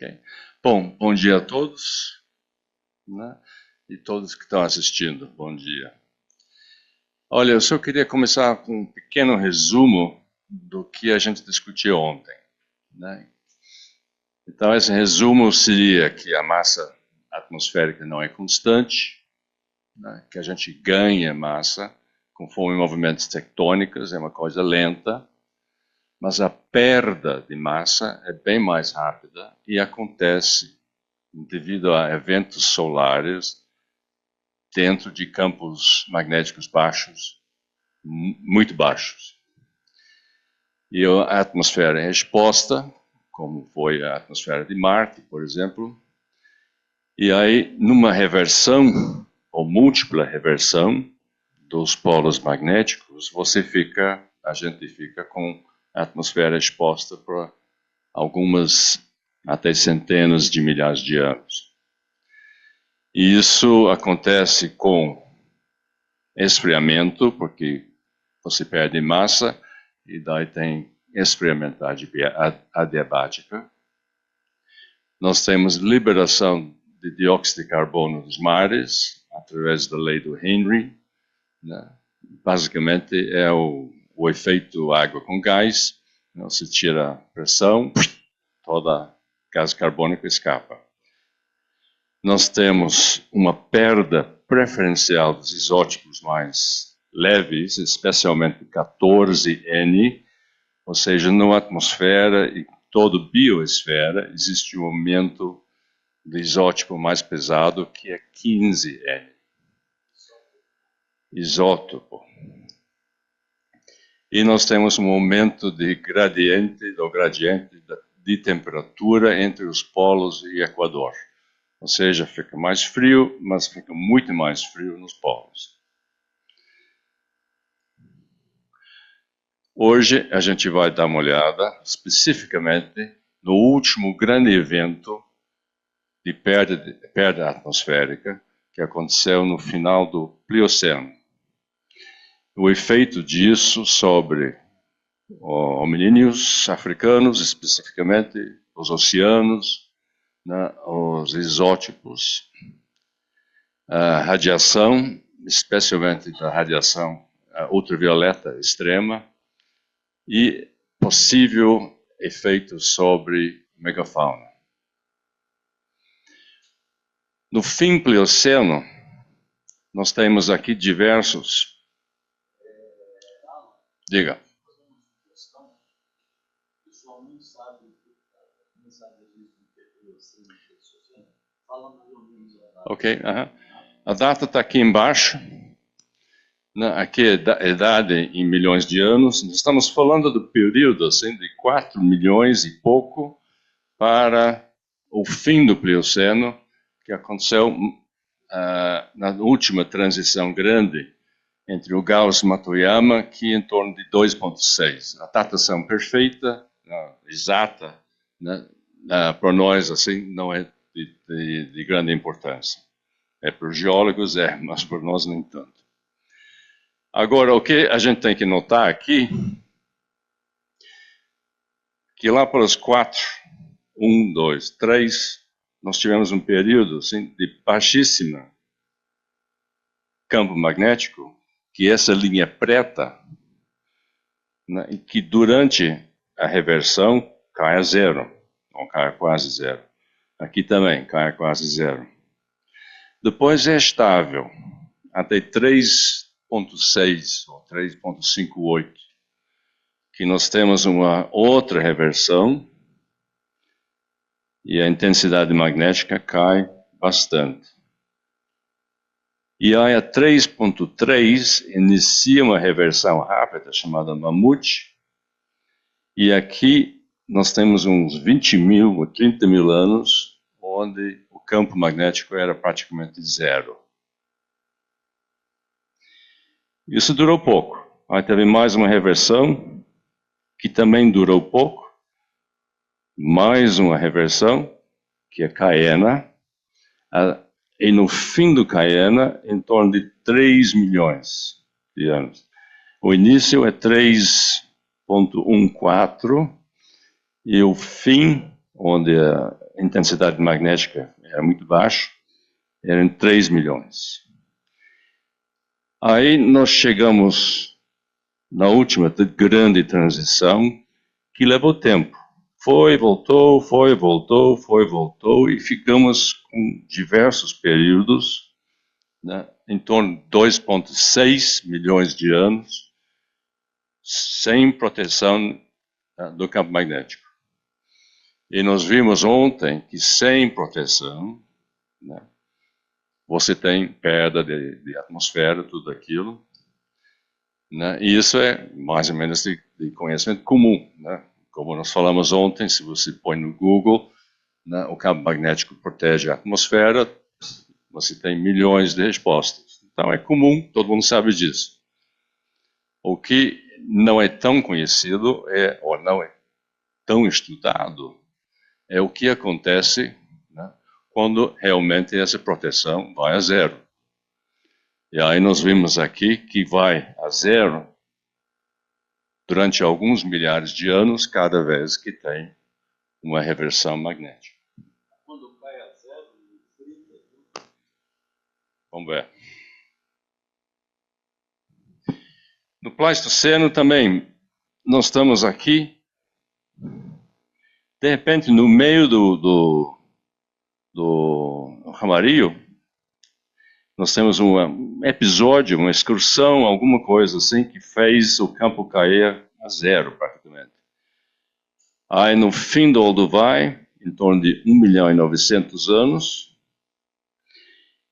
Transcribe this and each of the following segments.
Ok. Bom dia a todos, né? E todos que estão assistindo, bom dia. Olha, eu só queria começar com um pequeno resumo do que a gente discutiu ontem, né? Então, esse resumo seria que a massa atmosférica não é constante, né? Que a gente ganha massa conforme movimentos tectônicos, é uma coisa lenta, mas a perda de massa é bem mais rápida e acontece devido a eventos solares dentro de campos magnéticos baixos, muito baixos. E a atmosfera é exposta, como foi a atmosfera de Marte, por exemplo, e aí, numa reversão, ou múltipla reversão dos polos magnéticos, a gente fica com a atmosfera exposta por algumas, até centenas de milhares de anos. E isso acontece com esfriamento, porque você perde massa, e daí tem esfriamento adiabática. Nós temos liberação de dióxido de carbono dos mares, através da lei do Henry, né? Basicamente é o efeito água com gás, você tira a pressão, toda gás carbônico escapa. Nós temos uma perda preferencial dos isótopos mais leves, especialmente 14N, ou seja, na atmosfera e toda a bioesfera existe um aumento do isótopo mais pesado, que é 15N. Isótopo. E nós temos um aumento do gradiente de temperatura entre os polos e o Equador. Ou seja, fica mais frio, mas fica muito mais frio nos polos. Hoje a gente vai dar uma olhada especificamente no último grande evento de perda atmosférica que aconteceu no final do Plioceno. O efeito disso sobre hominíneos africanos, especificamente os oceanos, né, os isótopos, a radiação, especialmente a radiação ultravioleta extrema, e possível efeito sobre megafauna. No fim Plioceno, nós temos aqui diversos... Diga. Ok, a data está aqui embaixo. Aqui é a idade em milhões de anos. Estamos falando do período assim, de 4 milhões e pouco para o fim do Plioceno, que aconteceu na última transição grande entre o Gauss e Matuyama, que é em torno de 2,6. A datação perfeita, exata, né, para nós assim, não é de grande importância. É para os geólogos, mas para nós nem tanto. Agora, o que a gente tem que notar aqui, que lá para os 4, 1, 2, 3, nós tivemos um período assim, de baixíssimo campo magnético, que essa linha preta, né, e que durante a reversão cai a zero, ou cai a quase zero. Aqui também cai a quase zero. Depois é estável, até 3,6 ou 3,58, que nós temos uma outra reversão e a intensidade magnética cai bastante. E aí a 3,3 inicia uma reversão rápida chamada mamute, e aqui nós temos uns 20 mil ou 30 mil anos onde o campo magnético era praticamente zero. Isso durou pouco. Aí teve mais uma reversão, que também durou pouco. Mais uma reversão, que é Caena. E no fim do Caena, em torno de 3 milhões de anos. O início é 3,14 e o fim, onde intensidade magnética era muito baixa, eram 3 milhões. Aí nós chegamos na última grande transição, que levou tempo. Foi, voltou, foi, voltou, foi, voltou, e ficamos com diversos períodos, né, em torno de 2,6 milhões de anos, sem proteção do campo magnético. E nós vimos ontem que sem proteção, né, você tem perda de atmosfera, tudo aquilo, né, e isso é mais ou menos de conhecimento comum, né? Como nós falamos ontem, se você põe no Google, né, o campo magnético protege a atmosfera, você tem milhões de respostas. Então é comum, todo mundo sabe disso. O que não é tão conhecido, ou não é tão estudado, é o que acontece, né, quando realmente essa proteção vai a zero. E aí nós vimos aqui que vai a zero durante alguns milhares de anos, cada vez que tem uma reversão magnética. Quando vai a zero, vamos ver. No Pleistoceno também, nós estamos aqui, de repente, no meio do Ramario, nós temos um episódio, uma excursão, alguma coisa assim, que fez o campo cair a zero, praticamente. Aí, no fim do Olduvai, em torno de 1.900.000 anos,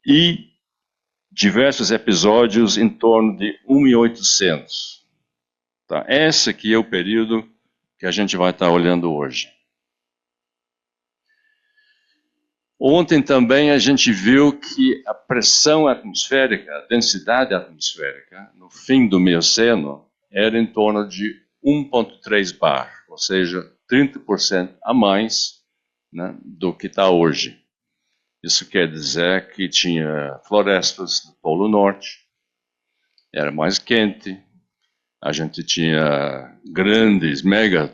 e diversos episódios em torno de 1.800. Tá? Esse aqui é o período que a gente vai estar olhando hoje. Ontem também a gente viu que a pressão atmosférica, a densidade atmosférica, no fim do Mioceno, era em torno de 1,3 bar, ou seja, 30% a mais, né, do que está hoje. Isso quer dizer que tinha florestas no Polo Norte, era mais quente, a gente tinha grandes mega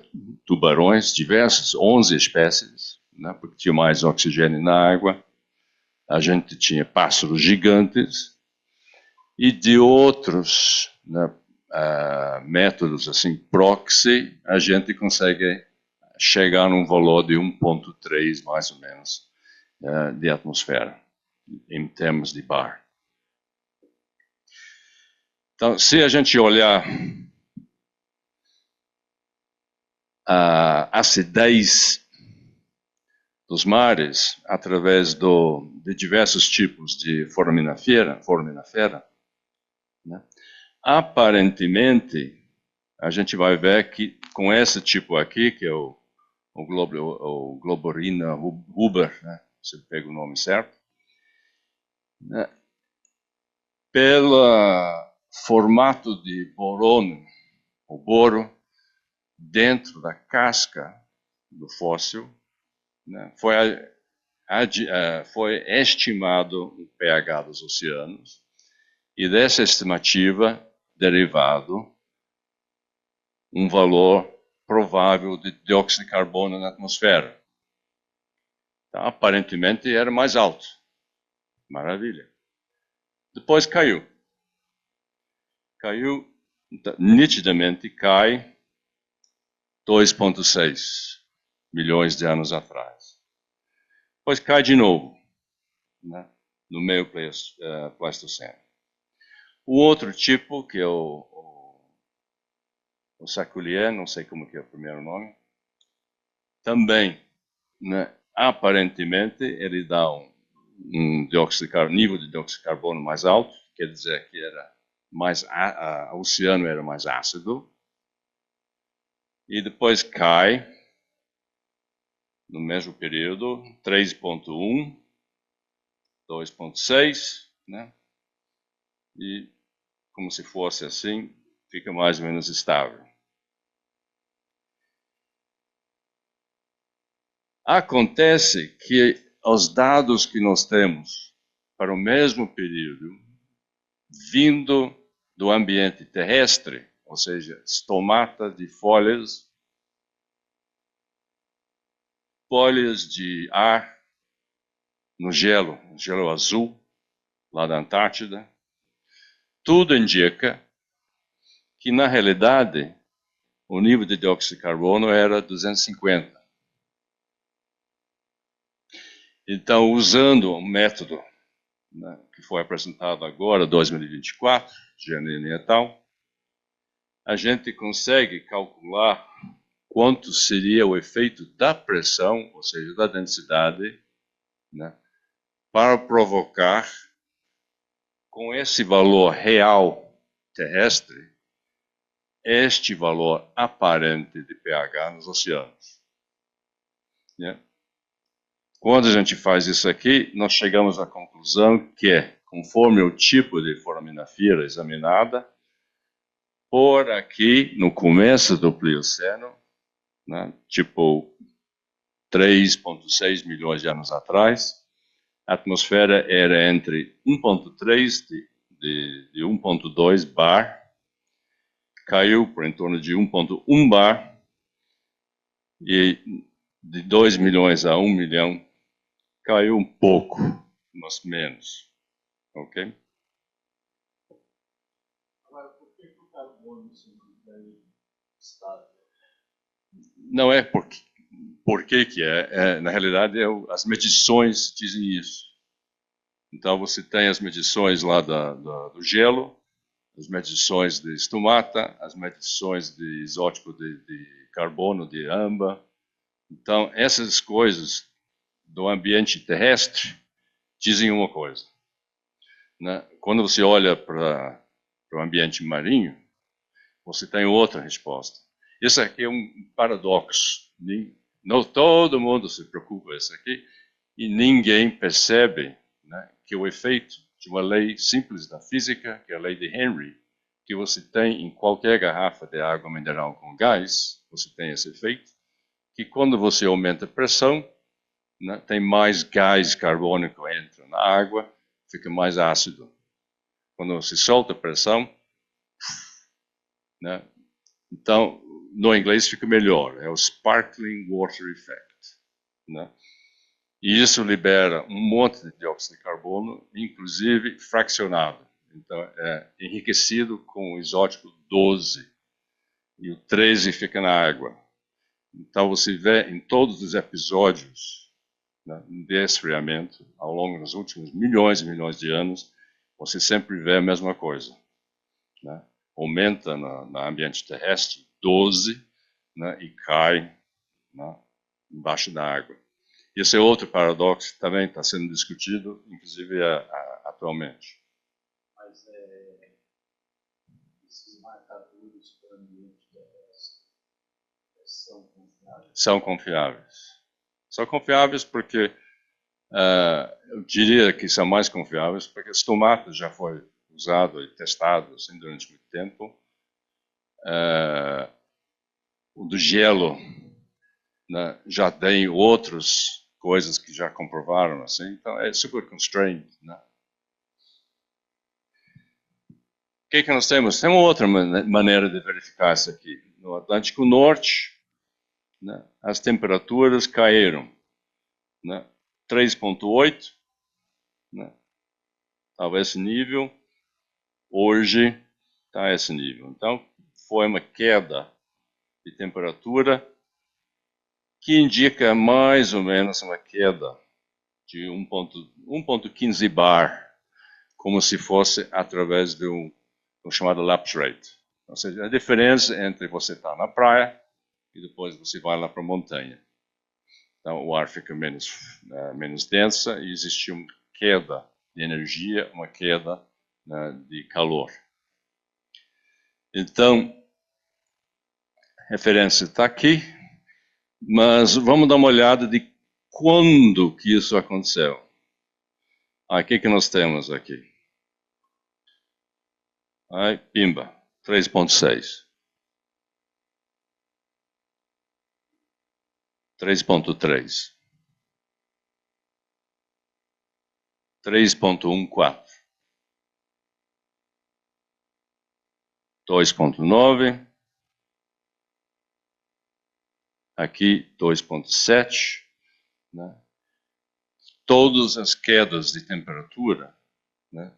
tubarões, diversas, 11 espécies, né, porque tinha mais oxigênio na água. A gente tinha pássaros gigantes e de outros, né, métodos assim proxy, a gente consegue chegar num valor de 1,3 mais ou menos de atmosfera em termos de bar. Então, se a gente olhar a acidez dos mares através de diversos tipos de foraminifera, né? Aparentemente, a gente vai ver que com esse tipo aqui, que é o Globorina Huber, né? Você pega o nome certo, né? Pelo formato de boron, o boro, dentro da casca do fóssil, né? Foi estimado o pH dos oceanos, e dessa estimativa derivado um valor provável de dióxido de carbono na atmosfera. Então, aparentemente era mais alto. Maravilha. Depois caiu. Caiu, nitidamente cai 2,6 milhões de anos atrás. Depois cai de novo, né, no meio Pleistoceno. O outro tipo, que é o Saculier, não sei como que é o primeiro nome, também, né, aparentemente, ele dá um nível de dióxido de carbono mais alto, quer dizer que era o oceano era mais ácido, e depois cai, no mesmo período, 3,1, 2,6, né? E como se fosse assim, fica mais ou menos estável. Acontece que os dados que nós temos para o mesmo período, vindo do ambiente terrestre, ou seja, estomata de folhas, bolhas de ar no gelo azul, lá da Antártida. Tudo indica que, na realidade, o nível de dióxido de carbono era 250. Então, usando um método, né, que foi apresentado agora, 2024, Giannini et al., a gente consegue calcular quanto seria o efeito da pressão, ou seja, da densidade, né, para provocar, com esse valor real terrestre, este valor aparente de pH nos oceanos. Né? Quando a gente faz isso aqui, nós chegamos à conclusão que, conforme o tipo de foraminafira examinada, por aqui, no começo do Plioceno, né, tipo 3,6 milhões de anos atrás, a atmosfera era entre 1,3 de 1,2 bar, caiu por em torno de 1,1 bar, e de 2 milhões a 1 milhão, caiu um pouco, mas menos. Ok? Agora, por que o carbono se mantém estável? Não é por que é. Na realidade, as medições dizem isso. Então, você tem as medições lá do gelo, as medições de estumata, as medições de isótopo de carbono, de âmbar. Então, essas coisas do ambiente terrestre dizem uma coisa. Né? Quando você olha para o ambiente marinho, você tem outra resposta. Isso aqui é um paradoxo. Não todo mundo se preocupa com isso aqui e ninguém percebe, né, que o efeito de uma lei simples da física, que é a lei de Henry, que você tem em qualquer garrafa de água mineral com gás, você tem esse efeito, que quando você aumenta a pressão, né, tem mais gás carbônico entra na água, fica mais ácido. Quando você solta a pressão, né, então, no inglês fica melhor, é o Sparkling Water Effect. Né? E isso libera um monte de dióxido de carbono, inclusive fraccionado. Então, é enriquecido com o isótopo 12, e o 13 fica na água. Então, você vê em todos os episódios, né, de esfriamento, ao longo dos últimos milhões e milhões de anos, você sempre vê a mesma coisa. Né? Aumenta no ambiente terrestre 12, né, e cai, né, embaixo da água. Esse é outro paradoxo que também está sendo discutido, inclusive atualmente. Mas esses marcadores para o ambiente terrestre são confiáveis? São confiáveis. São confiáveis porque, eu diria que são mais confiáveis porque esse tomate já foi usado e testado assim, durante muito tempo. O do gelo, né, já tem outras coisas que já comprovaram, assim, então é super constrained. Né? O que nós temos? Tem uma outra maneira de verificar isso aqui. No Atlântico Norte, né, as temperaturas caíram, né, 3,8, né, estava esse nível, hoje está esse nível. Então, foi uma queda de temperatura que indica mais ou menos uma queda de 1,15 bar, como se fosse através de um chamado lapse rate. Ou seja, a diferença entre você estar na praia e depois você vai lá para a montanha. Então, o ar fica menos densa e existe uma queda de energia, uma queda, né, de calor. Então, a referência está aqui, mas vamos dar uma olhada de quando que isso aconteceu. O que nós temos aqui? Aí, pimba, 3,6. 3,3. 3,14. 2,9. Aqui, 2,7. né? Todas as quedas de temperatura, né,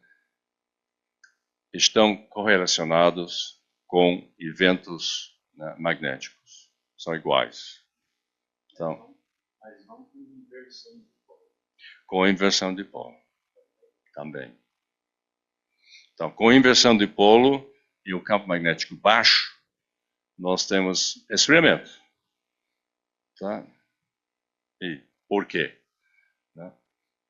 estão correlacionados com eventos, né, magnéticos. São iguais. Então, Mas não com inversão de polo. Com inversão de polo também. Então, com inversão de polo e o campo magnético baixo, nós temos esfriamento. Tá? E por quê? Né?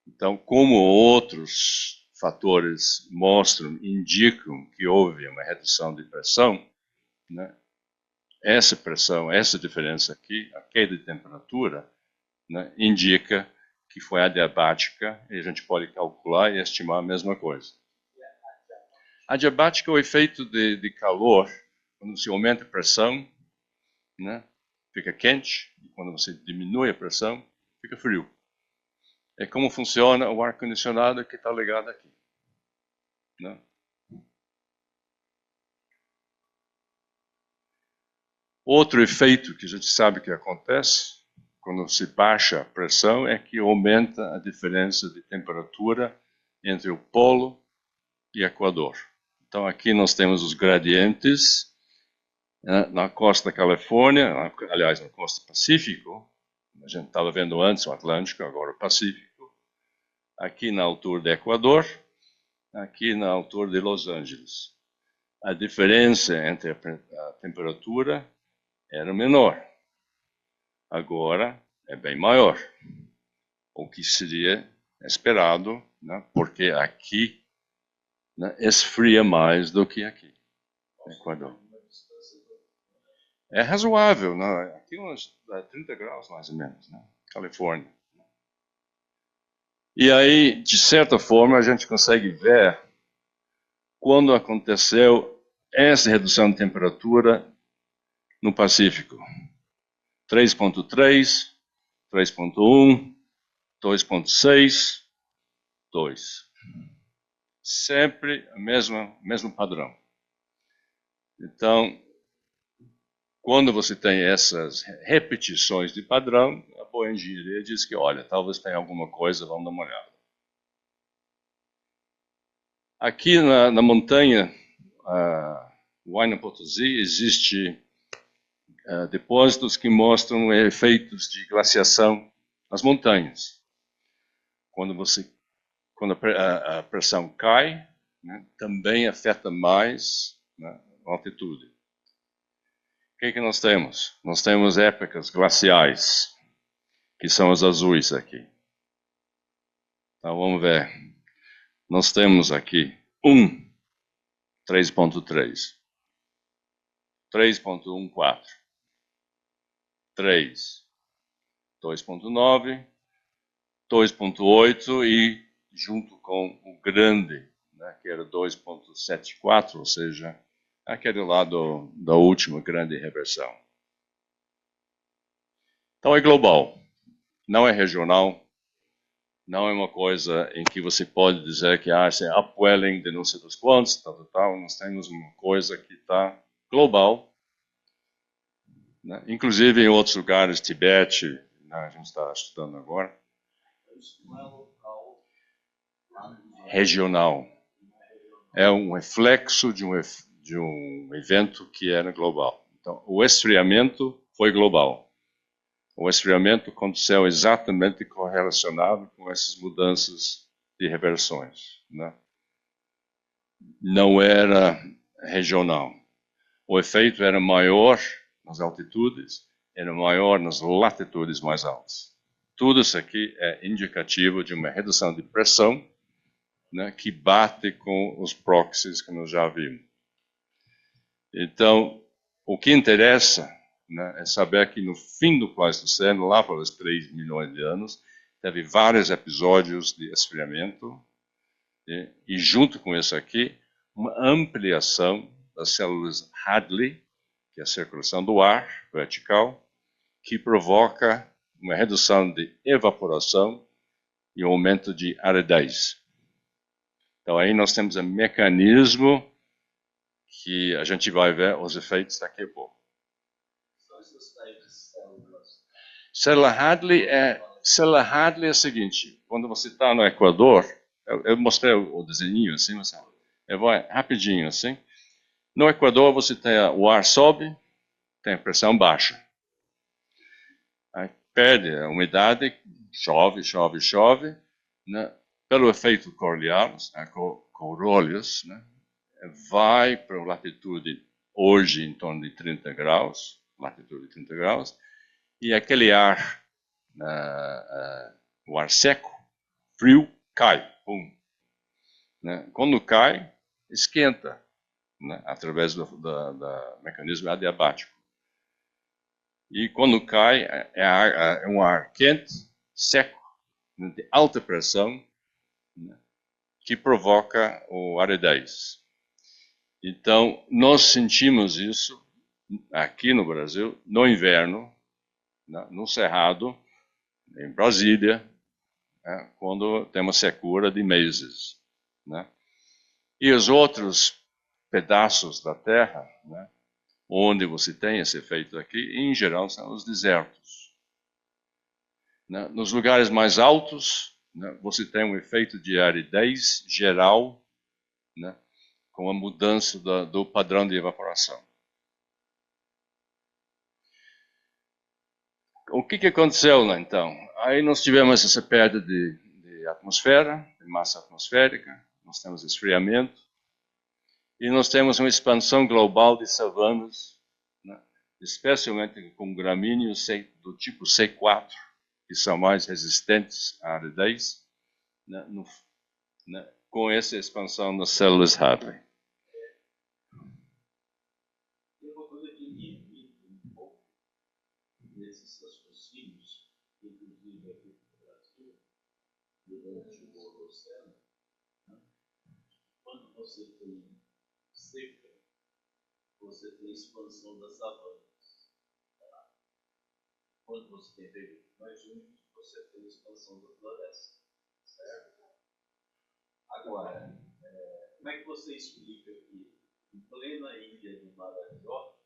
Então, como outros fatores mostram, indicam que houve uma redução de pressão, né? Essa pressão, essa diferença aqui, a queda de temperatura, né, indica que foi adiabática, e a gente pode calcular e estimar a mesma coisa. Adiabática é o efeito de calor, quando você aumenta a pressão, né, fica quente, e quando você diminui a pressão, fica frio. É como funciona o ar-condicionado que está ligado aqui. Né? Outro efeito que a gente sabe que acontece quando se baixa a pressão é que aumenta a diferença de temperatura entre o polo e o equador. Então aqui nós temos os gradientes, né, na costa da Califórnia, aliás, na costa do Pacífico. A gente estava vendo antes o Atlântico, agora o Pacífico. Aqui na altura do Equador, aqui na altura de Los Angeles. A diferença entre a temperatura era menor. Agora é bem maior. O que seria esperado, né, porque aqui, né, esfria mais do que aqui, no Equador. É razoável, né? Aqui uns 30 graus mais ou menos, né? Califórnia. E aí, de certa forma, a gente consegue ver quando aconteceu essa redução de temperatura no Pacífico. 3.3, 3.1, 2.6, 2. Sempre o mesmo padrão. Então, quando você tem essas repetições de padrão, a boa engenharia diz que, olha, talvez tenha alguma coisa, vamos dar uma olhada. Aqui na montanha, Huayna Potosí, existe depósitos que mostram efeitos de glaciação nas montanhas. Quando a pressão cai, né, também afeta mais, né, a altitude. O que nós temos? Nós temos épocas glaciais, que são as azuis aqui. Então vamos ver. Nós temos aqui 3.3, 3.14, 3, 2.9, 2.8 e junto com o grande, né, que era 2.74, ou seja, aquele lado da última grande reversão. Então é global, não é regional, não é uma coisa em que você pode dizer que é upwelling de não sei dos quantos, tal. Nós temos uma coisa que está global, né? Inclusive em outros lugares, Tibete, né, a gente está estudando agora. Isso não é local, Regional. É um reflexo de um evento que era global. Então, o esfriamento foi global. O esfriamento aconteceu exatamente correlacionado com essas mudanças de reversões, né? Não era regional. O efeito era maior nas altitudes, era maior nas latitudes mais altas. Tudo isso aqui é indicativo de uma redução de pressão, né, que bate com os proxies que nós já vimos. Então, o que interessa, né, é saber que no fim do Pleistoceno, lá pelos 3 milhões de anos, teve vários episódios de esfriamento, e junto com isso aqui, uma ampliação das células Hadley, que é a circulação do ar vertical, que provoca uma redução de evaporação e um aumento de aridez. Então aí nós temos um mecanismo que a gente vai ver os efeitos daqui a pouco. são essas tais células. Célula Hadley é Selva Hadley é o seguinte, quando você está no Equador, eu mostrei o desenho assim, mas eu vou rapidinho assim. No Equador você tem o ar sobe, tem a pressão baixa. Aí perde a umidade, chove, chove, chove, né? Pelo efeito Coriolis, Coriolis, né? Vai para a latitude hoje em torno de 30 graus, latitude de 30 graus, e aquele ar, o ar seco, frio, cai, pum. Né? Quando cai, esquenta, né? Através do mecanismo adiabático. E quando cai, é um ar quente, seco, de alta pressão, né? Que provoca o aridez. Então, nós sentimos isso aqui no Brasil, no inverno, né? No Cerrado, em Brasília, né? Quando temos secura de meses. Né? E os outros pedaços da Terra, né? Onde você tem esse efeito aqui, em geral, são os desertos. Né? Nos lugares mais altos, né? Você tem um efeito de aridez geral, né? Com a mudança do padrão de evaporação. O que aconteceu, né, então? Aí nós tivemos essa perda de atmosfera, de massa atmosférica, nós temos esfriamento, e nós temos uma expansão global de savanas, né, especialmente com gramíneos do tipo C4, que são mais resistentes à aridez, né, com essa expansão das células Hadley. Tem uma coisa que me irrita um pouco nesses raciocínios, inclusive aqui no Brasil, durante o Holoceno, né? Quando você tem seca, você tem expansão das savanas. Tá? Quando você tem períodos mais úmidos, você tem expansão da floresta. Certo? Agora, como é que você explica que em plena ilha do Marajó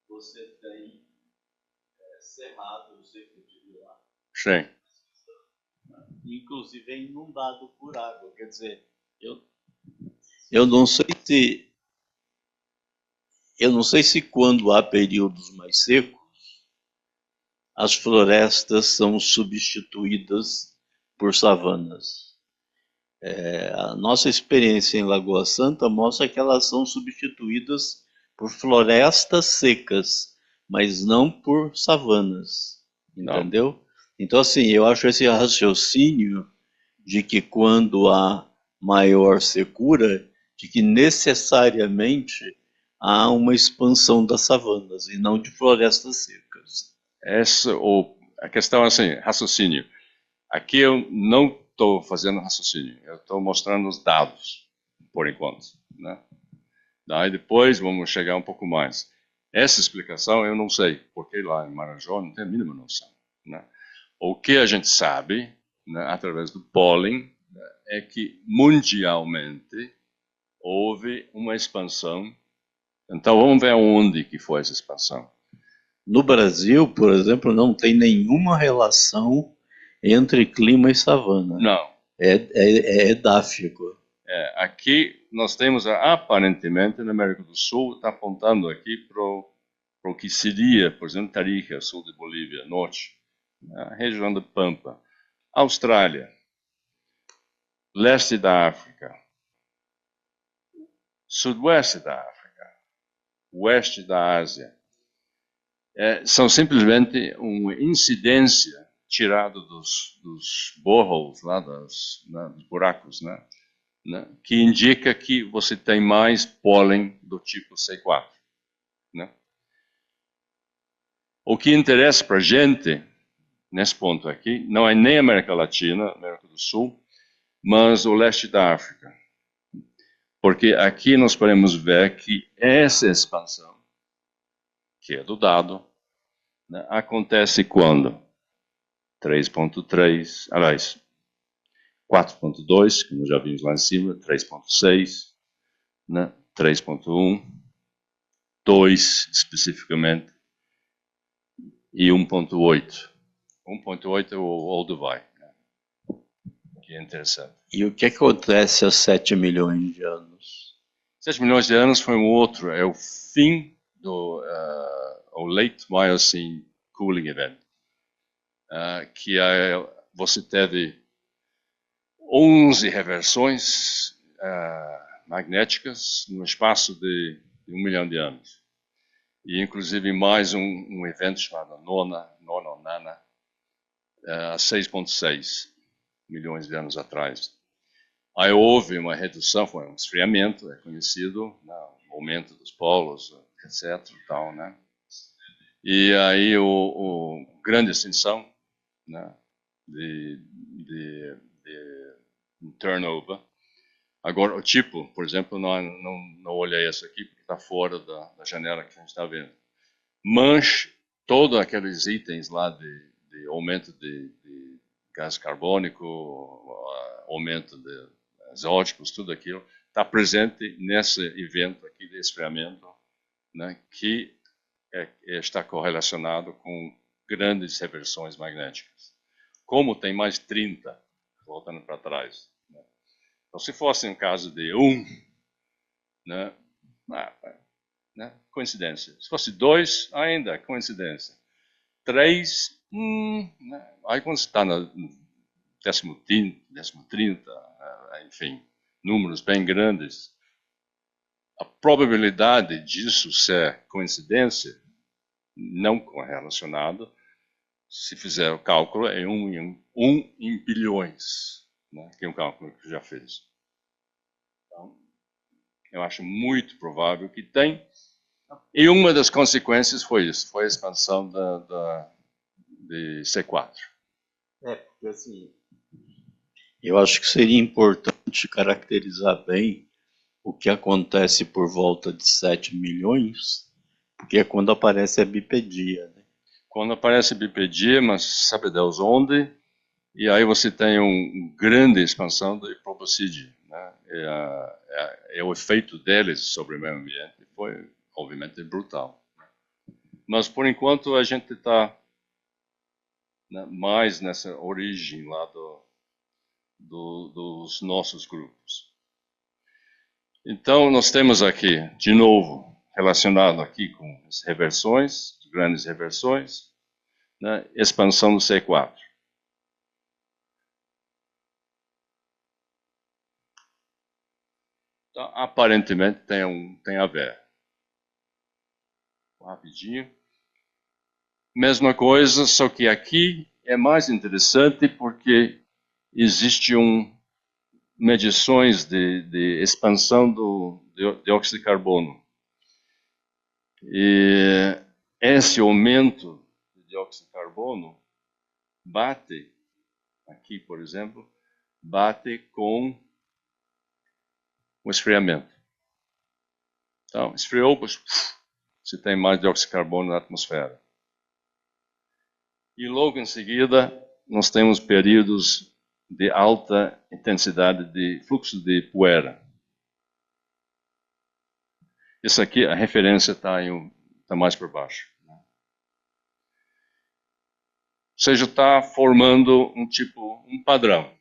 você tem cerrado, você que eu tive lá? Sim. Inclusive é inundado por água. Quer dizer, eu não sei se quando há períodos mais secos, as florestas são substituídas por savanas. A nossa experiência em Lagoa Santa mostra que elas são substituídas por florestas secas, mas não por savanas, entendeu? Não. Então, assim, eu acho esse raciocínio de que quando há maior secura, de que necessariamente há uma expansão das savanas e não de florestas secas. A questão é assim, raciocínio. Aqui eu não estou fazendo raciocínio, eu estou mostrando os dados, por enquanto. Né? Daí depois vamos chegar um pouco mais. Essa explicação eu não sei, porque lá em Marajó não tem a mínima noção. Né? O que a gente sabe, né, através do pólen, né, é que mundialmente houve uma expansão. Então vamos ver onde que foi essa expansão. No Brasil, por exemplo, não tem nenhuma relação entre clima e savana. Não. É edáfico. Aqui nós temos, aparentemente, na América do Sul, está apontando aqui para o que seria, por exemplo, Tarija, sul de Bolívia, norte, a região da Pampa. Austrália, leste da África, sudoeste da África, oeste da Ásia. São simplesmente uma incidência tirada dos boreholes, lá dos buracos, né? Que indica que você tem mais pólen do tipo C4. Né? O que interessa para a gente, nesse ponto aqui, não é nem América Latina, América do Sul, mas o leste da África. Porque aqui nós podemos ver que essa expansão, que é do dado, né, acontece quando? 3.3, aliás, 4.2, como já vimos lá em cima, 3.6, né, 3.1, 2 especificamente, e 1.8. 1,8 é o Olduvai, né? Que é interessante. E o que acontece aos 7 milhões de anos? 7 milhões de anos foi um outro, é o fim do o Late Miocene Cooling Event, que você teve 11 reversões magnéticas no espaço de 1 milhão de anos. E inclusive mais um evento chamado Nona ou Nana, há 6,6 milhões de anos atrás. Aí houve uma redução, foi um esfriamento, é conhecido, um aumento dos polos, etc. Tal, né? E aí o grande extinção, né, de turnover. Agora, o tipo, por exemplo, não olhei essa aqui, porque está fora da janela que a gente está vendo. Manche todos aqueles itens lá de aumento de gás carbônico, aumento de exóticos, tudo aquilo, está presente nesse evento aqui de esfriamento, né, que está correlacionado com grandes reversões magnéticas. Como tem mais 30, voltando para trás. Né? Então, se fosse um caso de 1, né, coincidência. Se fosse 2, ainda coincidência. 3, né? Aí quando você está no 30, enfim, números bem grandes, a probabilidade disso ser coincidência, não correlacionado, se fizer o cálculo, é 1 em bilhões, né? Que é um cálculo que já fez. Então, eu acho muito provável que tem. E uma das consequências foi isso, foi a expansão de C4. Porque assim, eu acho que seria importante caracterizar bem o que acontece por volta de 7 milhões, porque é quando aparece a bipedia, né? Quando aparece a bipedia, mas sabe Deus onde, e aí você tem uma grande expansão do proboscide, né? É o efeito deles sobre o meio ambiente foi, obviamente, brutal. Mas, por enquanto, a gente está, né, mais nessa origem lá dos nossos grupos. Então, nós temos aqui, de novo, relacionado aqui com as reversões, grandes reversões, né, expansão do C4. Então, aparentemente tem a ver. Rapidinho. Mesma coisa, só que aqui é mais interessante porque existe medições de expansão do dióxido de carbono. E esse aumento de dióxido de carbono bate, aqui por exemplo, bate com o esfriamento. Então, esfriou, você tem mais dióxido de carbono na atmosfera. E logo em seguida, nós temos períodos de alta intensidade de fluxo de poeira. Isso aqui, a referência está mais por baixo. Ou seja, está formando um padrão.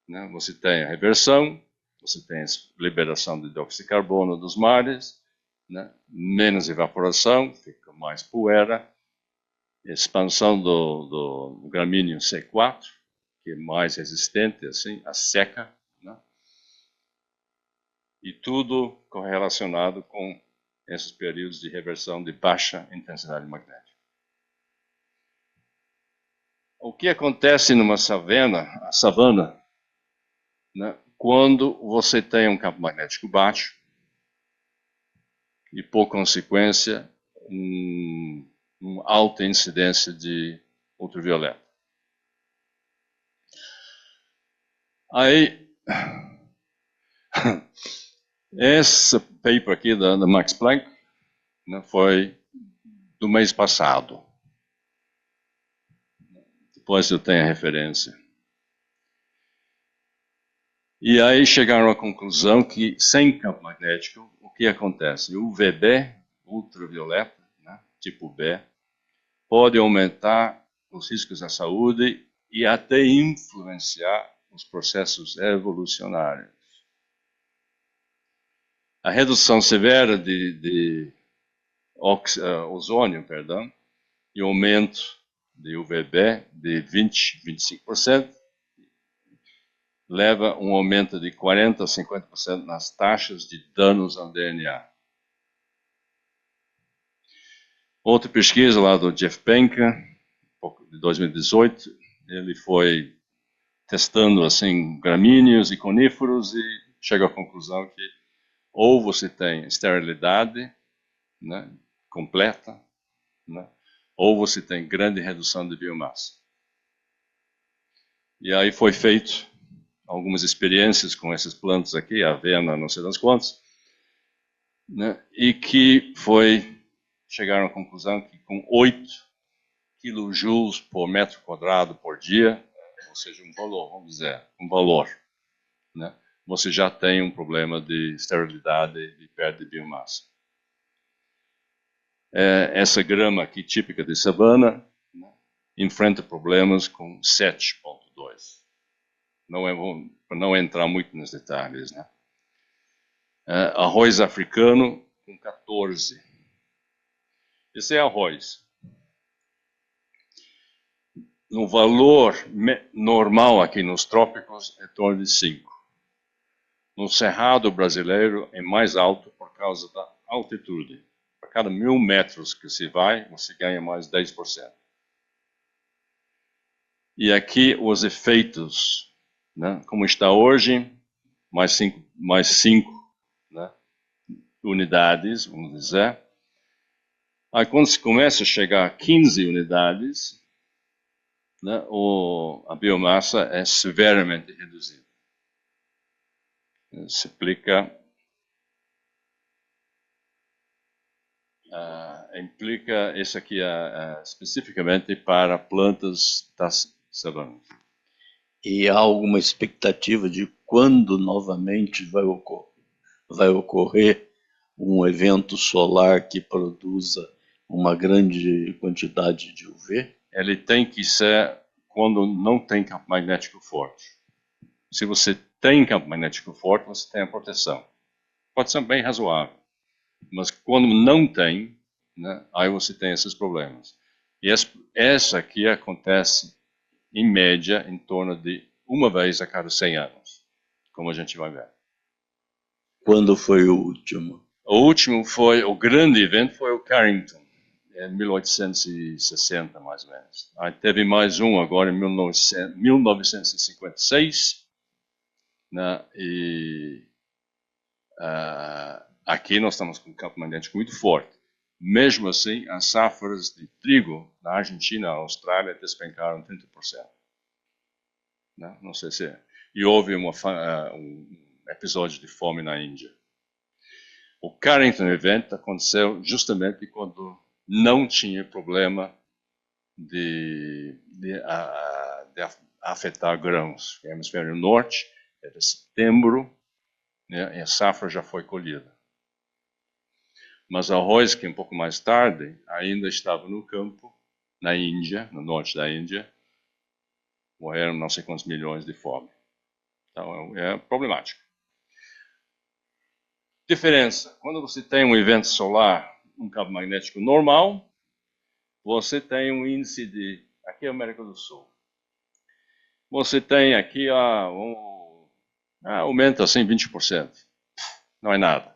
Né? Você tem a reversão, você tem a liberação de dióxido de carbono dos mares, né? Menos evaporação, fica mais poeira, expansão do gramíneo C4, que é mais resistente assim, à seca, né? E tudo correlacionado com esses períodos de reversão de baixa intensidade magnética. O que acontece numa savana, né, quando você tem um campo magnético baixo e, por consequência, uma alta incidência de ultravioleta? Aí, esse paper aqui da Max Planck, né, foi do mês passado. Depois eu tenho a referência. E aí chegaram à conclusão que, sem campo magnético, o que acontece? O UVB, ultravioleta, né, tipo B, pode aumentar os riscos à saúde e até influenciar os processos evolucionários. A redução severa de ozônio, e o aumento de UVB de 20-25%, leva a um aumento de 40% a 50% nas taxas de danos ao DNA. Outra pesquisa lá do Jeff Penka, de 2018, ele foi testando assim gramíneos e coníferos e chegou à conclusão que ou você tem esterilidade, né, completa, né, ou você tem grande redução de biomassa. E aí foi feito algumas experiências com essas plantas aqui, a avena, não sei das quantas, né, e que chegaram à conclusão que com 8 kJ por metro quadrado por dia, ou seja, um valor, vamos dizer, um valor, né, você já tem um problema de esterilidade e perda de biomassa. Essa grama aqui, típica de savana, né, enfrenta problemas com 7,2. Não é bom, para não entrar muito nos detalhes, né? Arroz africano com 14. Esse é arroz. No valor normal aqui nos trópicos é em torno de 5. No cerrado brasileiro é mais alto por causa da altitude. A cada 1.000 metros que se vai, você ganha mais 10%. E aqui os efeitos, né, como está hoje, mais 5 né, unidades, vamos dizer. Aí quando se começa a chegar a 15 unidades, né, a biomassa é severamente reduzida. Se aplica, implica isso aqui especificamente para plantas das savanas. E há alguma expectativa de quando novamente vai ocorrer um evento solar que produza uma grande quantidade de UV? Ele tem que ser quando não tem campo magnético forte. Se você tem campo magnético forte, você tem a proteção. Pode ser bem razoável. Mas quando não tem, né, aí você tem esses problemas. E essa aqui acontece, em média, em torno de uma vez a cada 100 anos, como a gente vai ver. Quando foi o último? O grande evento foi o Carrington, em 1860, mais ou menos. Aí teve mais um agora em 1956, né, e aqui nós estamos com um campo magnético muito forte. Mesmo assim, as safras de trigo na Argentina e na Austrália despencaram 30%. Né? Não sei se é. E houve um episódio de fome na Índia. O Carrington Event aconteceu justamente quando não tinha problema de afetar grãos. O hemisfério norte era setembro, né, e a safra já foi colhida. Mas arroz, que um pouco mais tarde, ainda estava no campo, na Índia, no norte da Índia, morreram não sei quantos milhões de fome. Então é problemático. Diferença: quando você tem um evento solar, um campo magnético normal, você tem um índice de, aqui é a América do Sul, você tem aqui aumenta assim 20%, não é nada.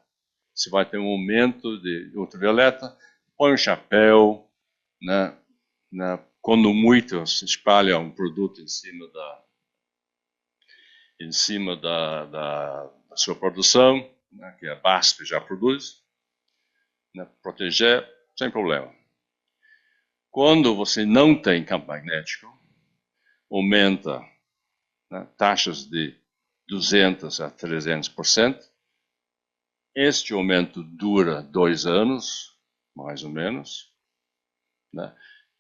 Você vai ter um aumento de ultravioleta, põe um chapéu, né, quando muito se espalha um produto em cima da sua produção, né, que a BASF já produz, né, proteger sem problema. Quando você não tem campo magnético, aumenta, né, taxas de 200% a 300%. Este aumento dura 2 anos, mais ou menos, né,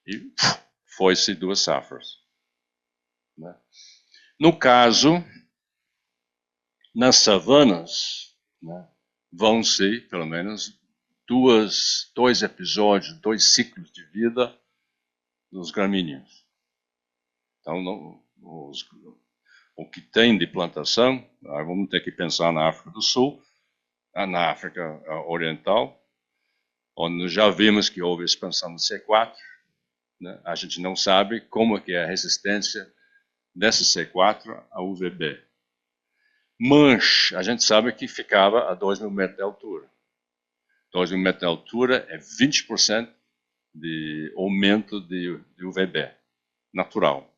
e foi-se 2 safras. Né. No caso, nas savanas, né, vão ser, pelo menos, 2 episódios, 2 ciclos de vida dos gramíneos. Então, o que tem de plantação, vamos ter que pensar na África do Sul, na África Oriental, onde nós já vimos que houve expansão do C4, né? A gente não sabe como é que é a resistência desse C4 ao UVB. Mas a gente sabe que ficava a 2.000 metros de altura. 2.000 metros de altura é 20% de aumento de UVB natural.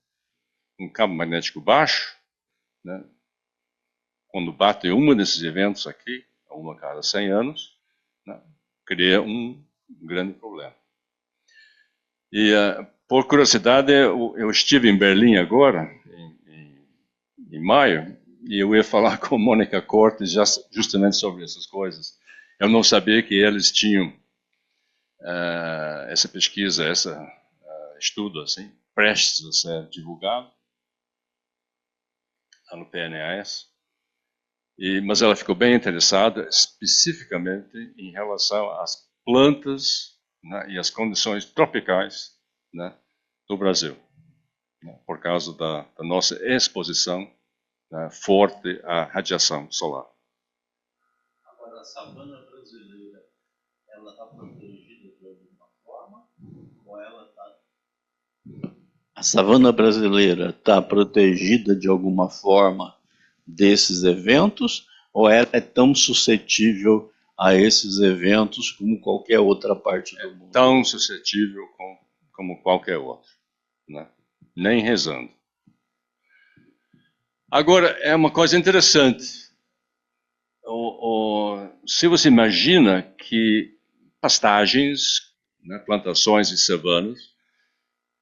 Um campo magnético baixo, né? Quando bate um desses eventos aqui, uma a cada 100 anos, né? Cria um grande problema. E, por curiosidade, eu estive em Berlim agora, em maio, e eu ia falar com a Mônica Cortes justamente sobre essas coisas. Eu não sabia que eles tinham essa pesquisa, esse estudo, assim, prestes a ser divulgado, lá no PNAS. Mas ela ficou bem interessada especificamente em relação às plantas, né, e as condições tropicais, né, do Brasil, né, por causa da nossa exposição, né, forte à radiação solar. Agora, a savana brasileira, ela está protegida de alguma forma? Ou ela está... A savana brasileira está protegida de alguma forma desses eventos, ou é tão suscetível a esses eventos como qualquer outra parte do mundo? Tão suscetível como qualquer outro, né? Nem rezando. Agora, é uma coisa interessante. Se você imagina que pastagens, né, plantações e savanas,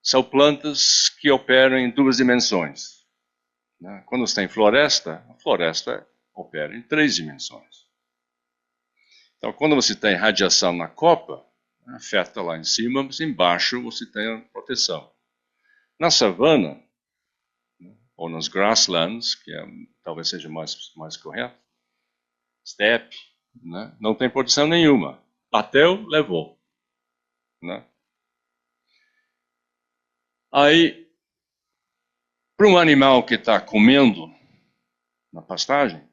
são plantas que operam em duas dimensões. Quando você tem floresta, a floresta opera em 3 dimensões. Então, quando você tem radiação na copa, afeta lá em cima, mas embaixo você tem a proteção. Na savana, ou nas grasslands, que talvez seja mais correto, steppe, né, não tem proteção nenhuma. Bateu, levou. Né? Aí, para um animal que está comendo na pastagem,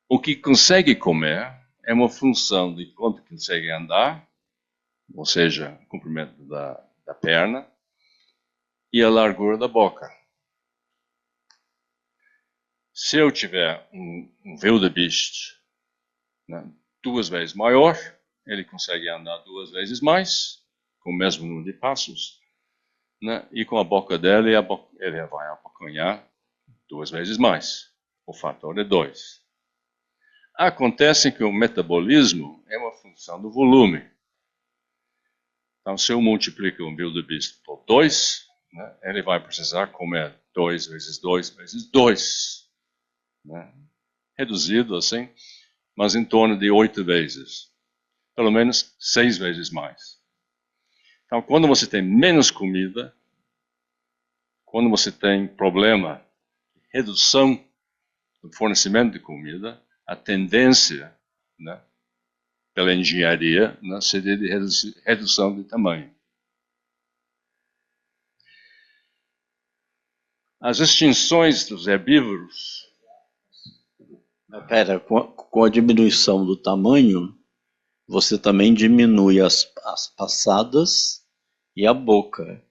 o que consegue comer é uma função de quanto consegue andar, ou seja, o comprimento da perna e a largura da boca. Se eu tiver um wildebeest, né, 2 vezes maior, ele consegue andar 2 vezes mais, com o mesmo número de passos, né, e com a boca dele, ele vai abocanhar 2 vezes mais. O fator é 2. Acontece que o metabolismo é uma função do volume. Então, se eu multiplico um wildebeest por 2, né, ele vai precisar comer 2 vezes 2 vezes 2. Né? Reduzido assim, mas em torno de 8 vezes. Pelo menos 6 vezes mais. Então, quando você tem menos comida, quando você tem problema de redução do fornecimento de comida, a tendência, né, pela engenharia, né, seria de redução de tamanho. As extinções dos herbívoros... Pera, com a diminuição do tamanho, você também diminui as passadas e a boca.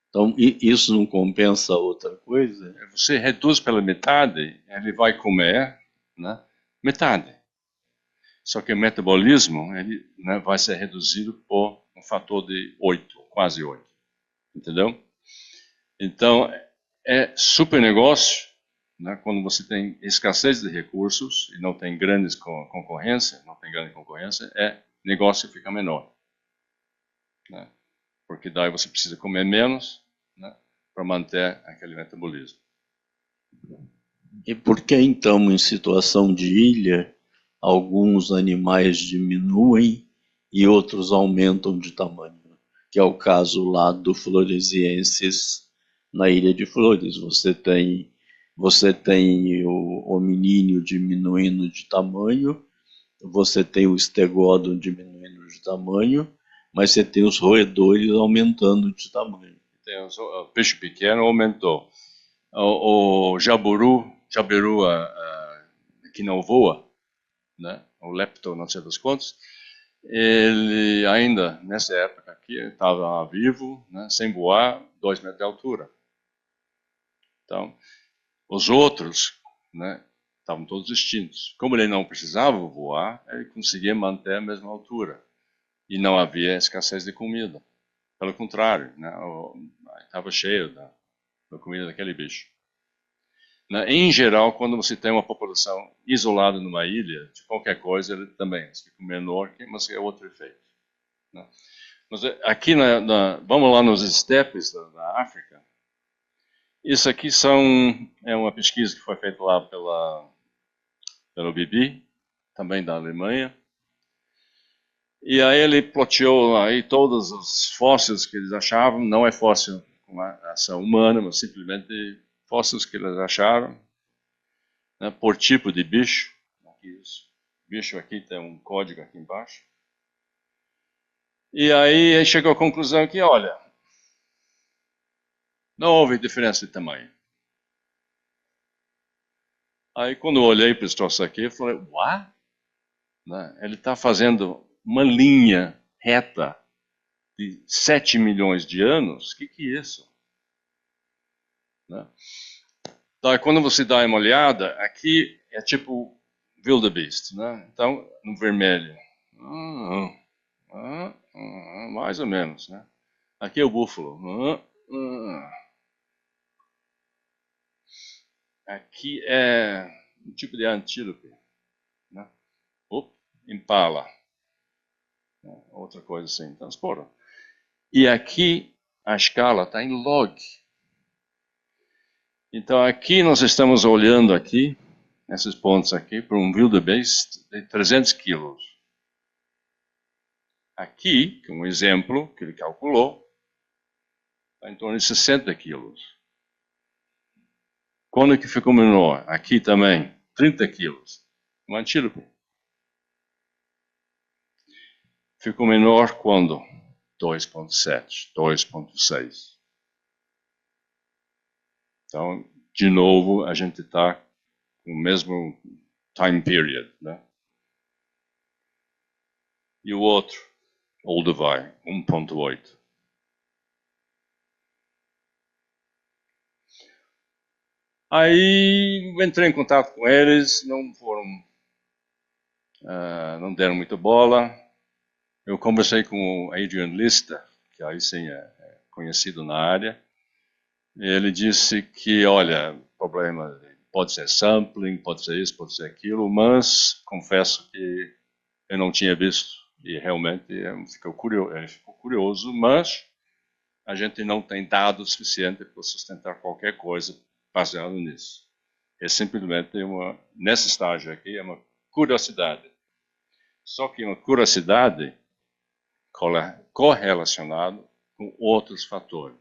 Então, isso não compensa outra coisa? Você reduz pela metade, ele vai comer, né, metade. Só que o metabolismo ele, né, vai ser reduzido por um fator de 8, quase 8. Entendeu? Então, é super negócio, né, quando você tem escassez de recursos e não tem grande concorrência, negócio fica menor. Né? Porque daí você precisa comer menos, né, para manter aquele metabolismo. E por que então, em situação de ilha, alguns animais diminuem e outros aumentam de tamanho? Que é o caso lá do Floresiensis na Ilha de Flores. Você tem o hominídeo diminuindo de tamanho, você tem o estegódon diminuindo de tamanho, mas você tem os roedores aumentando de tamanho. tem o peixe pequeno aumentou. O jabiru que não voa, né? O lepto, não sei das quantas, ele ainda, nessa época aqui, estava vivo, né? Sem voar, 2 metros de altura. Então, os outros, né, estavam todos extintos. Como ele não precisava voar, ele conseguia manter a mesma altura. E não havia escassez de comida. Pelo contrário, né, estava cheio da comida daquele bicho. Né, em geral, quando você tem uma população isolada numa ilha, de qualquer coisa, ele também fica menor, mas é outro efeito. Né. Mas aqui, vamos lá nos estepes da África. Isso aqui é uma pesquisa que foi feita lá pelo Bibi, também da Alemanha. E aí ele ploteou aí todos os fósseis que eles achavam, não é fóssil com ação humana, mas simplesmente fósseis que eles acharam, né, por tipo de bicho. Aqui, bicho aqui tem um código aqui embaixo. E aí ele chegou à conclusão que, olha, não houve diferença de tamanho. Aí quando eu olhei para esse troço aqui, eu falei, what? Né? Ele está fazendo uma linha reta de 7 milhões de anos. O que é isso? Né? Então, quando você dá uma olhada, aqui é tipo wildebeest, né? Então, no vermelho. Mais ou menos, né? Aqui é o búfalo. Aqui é um tipo de antílope, né? Impala. Outra coisa assim. Então, e aqui a escala está em log. Então aqui nós estamos olhando aqui, esses pontos aqui, para um wildebeest de 300 quilos. Aqui, que é um exemplo que ele calculou, está em torno de 60 quilos. Quando que ficou menor? Aqui também, 30 quilos. Um antílope. Ficou menor quando? 2,7, 2,6. Então, de novo, a gente está com o mesmo time period, né? E o outro, Olduvai, 1,8. Aí entrei em contato com eles, não deram muita bola. Eu conversei com o Adrian Lister, que aí sim é conhecido na área. Ele disse que, olha, problema pode ser sampling, pode ser isso, pode ser aquilo, mas confesso que eu não tinha visto e realmente ele ficou curioso, mas a gente não tem dados suficientes para sustentar qualquer coisa baseado nisso. É simplesmente nesse estágio aqui, é uma curiosidade. Só que uma curiosidade correlacionada com outros fatores.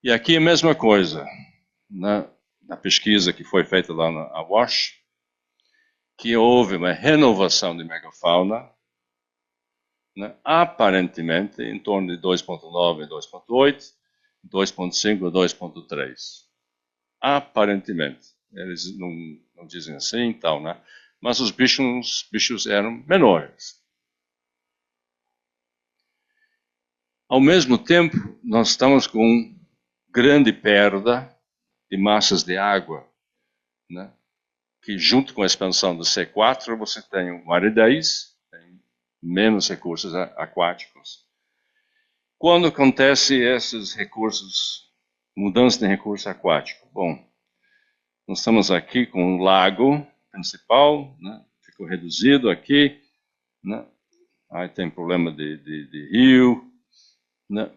E aqui a mesma coisa, na pesquisa que foi feita lá na WASH, que houve uma renovação de megafauna, né, aparentemente em torno de 2,9 a 2,8, 2,5 a 2,3. Aparentemente. Eles não dizem assim e tal, né? Mas os bichos eram menores. Ao mesmo tempo, nós estamos com grande perda de massas de água, né? Que junto com a expansão do C4, você tem uma aridez, tem menos recursos aquáticos. Quando acontece esses recursos, mudança de recurso aquático? Bom, nós estamos aqui com um lago principal, né? Ficou reduzido aqui, né? Aí tem problema de rio, né?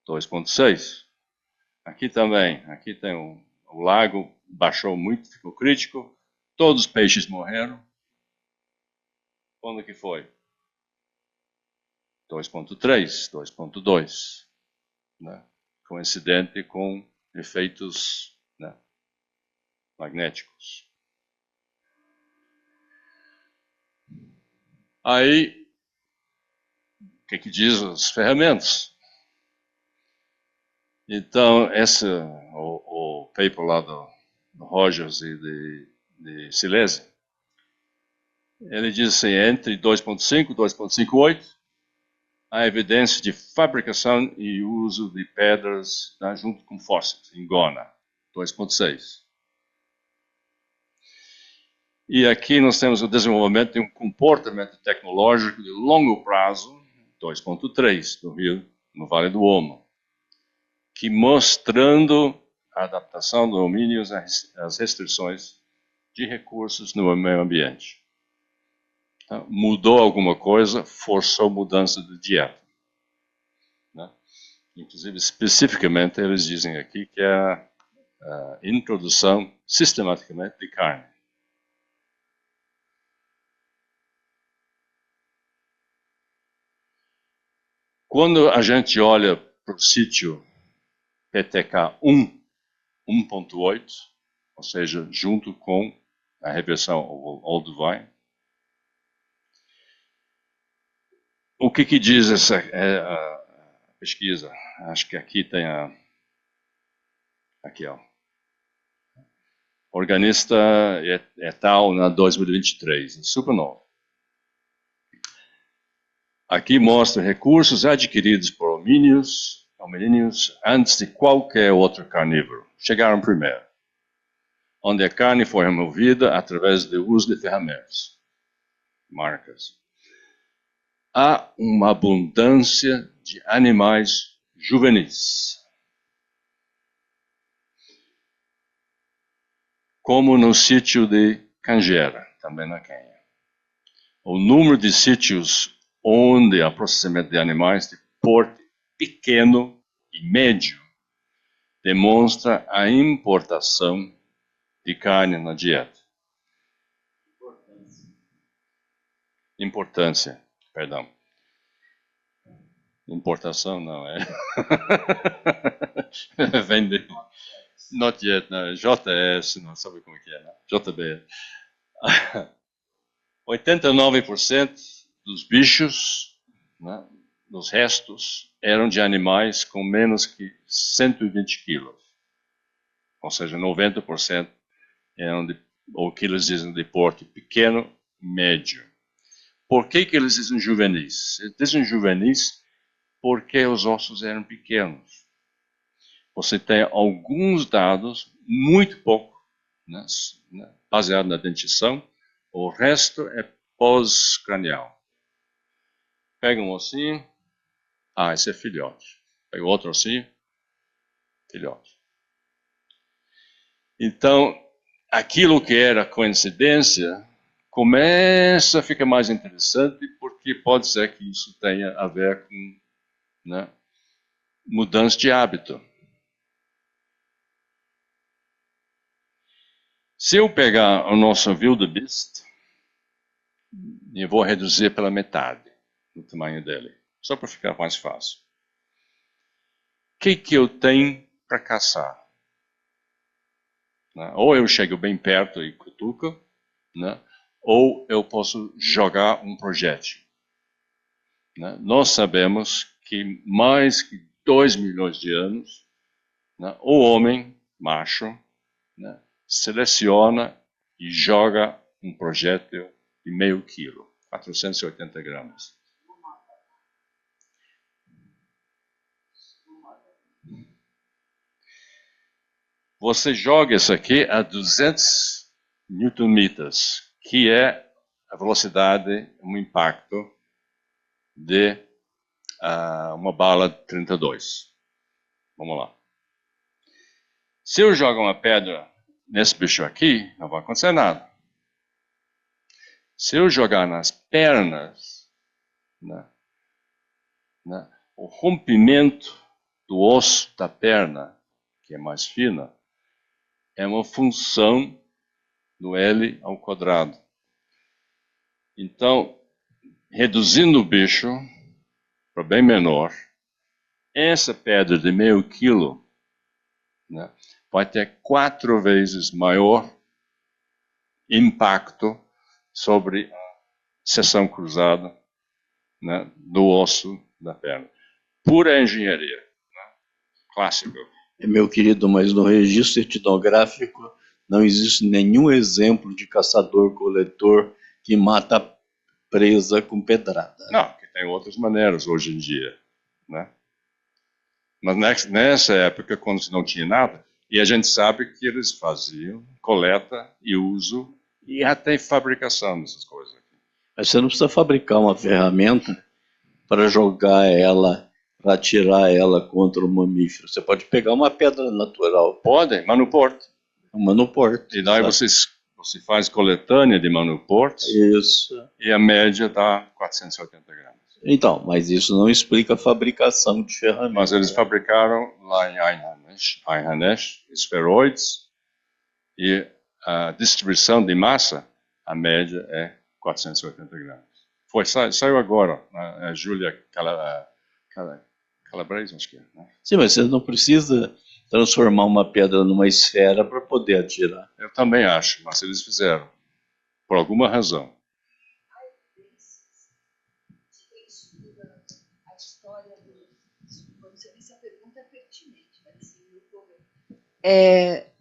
2,6. Aqui também, aqui tem o lago, baixou muito, ficou crítico, todos os peixes morreram. Quando que foi? 2,3, 2,2, né? Coincidente com efeitos, né, magnéticos. Aí, o que diz as ferramentas? Então, o paper lá do Rogers e de Silese, ele diz assim, entre 2.5 e 2.58, a evidência de fabricação e uso de pedras, né, junto com fósseis, em Gona, 2.6. E aqui nós temos o desenvolvimento de um comportamento tecnológico de longo prazo, 2.3, do Rio, no Vale do Omo, que mostrando a adaptação do homínio às restrições de recursos no meio ambiente. Então, mudou alguma coisa, forçou mudança de dieta. Né? Inclusive, especificamente, eles dizem aqui que é a introdução sistematicamente de carne. Quando a gente olha para o sítio PTK 1.8, ou seja, junto com a reversão Olduvai, o que diz essa a pesquisa? Acho que aqui tem aqui, ó. Organista tal na 2023, super novo. Aqui mostra recursos adquiridos por hominíneos antes de qualquer outro carnívoro. Chegaram primeiro. Onde a carne foi removida através do uso de ferramentas, marcas. Há uma abundância de animais juvenis. Como no sítio de Canjera, também na Quênia. O número de sítios onde há processamento de animais de porte pequeno e médio demonstra a importação de carne na dieta. Importância, perdão. Importação não é. Vem de... Not yet, não. JS, não sabe como que é, né? JB. 89% dos bichos, né, dos restos, eram de animais com menos que 120 quilos. Ou seja, 90% eram ou que eles dizem de porte pequeno, médio. Por que eles dizem juvenis? Eles dizem juvenis porque os ossos eram pequenos. Você tem alguns dados, muito pouco, né, baseado na dentição, o resto é pós-cranial. Pega um ossinho, esse é filhote. Pega outro ossinho, filhote. Então, aquilo que era coincidência começa a ficar mais interessante, porque pode ser que isso tenha a ver com, né, mudança de hábito. Se eu pegar o nosso wildebeest, eu vou reduzir pela metade o tamanho dele, só para ficar mais fácil. O que eu tenho para caçar? Né? Ou eu chego bem perto e cutuco, né? Ou eu posso jogar um projétil. Né? Nós sabemos que mais que 2 milhões de anos, né, o homem, macho, né, seleciona e joga um projétil de meio quilo, 480 gramas. Você joga isso aqui a 200 newton-meters, que é a velocidade, um impacto de uma bala de 32. Vamos lá. Se eu jogo uma pedra nesse bicho aqui, não vai acontecer nada. Se eu jogar nas pernas, né, o rompimento do osso da perna, que é mais fina, é uma função do L ao quadrado. Então, reduzindo o bicho para bem menor, essa pedra de meio quilo, né, vai ter 4 vezes maior impacto sobre a seção cruzada, né, do osso da perna. Pura engenharia, né, clássico. Meu querido, mas no registro etnográfico não existe nenhum exemplo de caçador-coletor que mata presa com pedrada. Não, que tem outras maneiras hoje em dia, né? Mas nessa época, quando não tinha nada, e a gente sabe que eles faziam coleta e uso e até fabricação dessas coisas. Mas você não precisa fabricar uma ferramenta para jogar ela, para atirar ela contra o mamífero. Você pode pegar uma pedra natural. Podem, Manuporte. Uma no porto. E daí você faz coletânea de Manuportes. Isso. E a média dá 480 gramas. Então, mas isso não explica a fabricação de ferramentas. Mas eles fabricaram lá em Einhanesh esferoides e a distribuição de massa, a média é 480 gramas. Saiu agora, a Júlia Calabrese, acho que é. Né? Sim, mas você não precisa transformar uma pedra numa esfera para poder atirar. Eu também acho, mas eles fizeram, por alguma razão.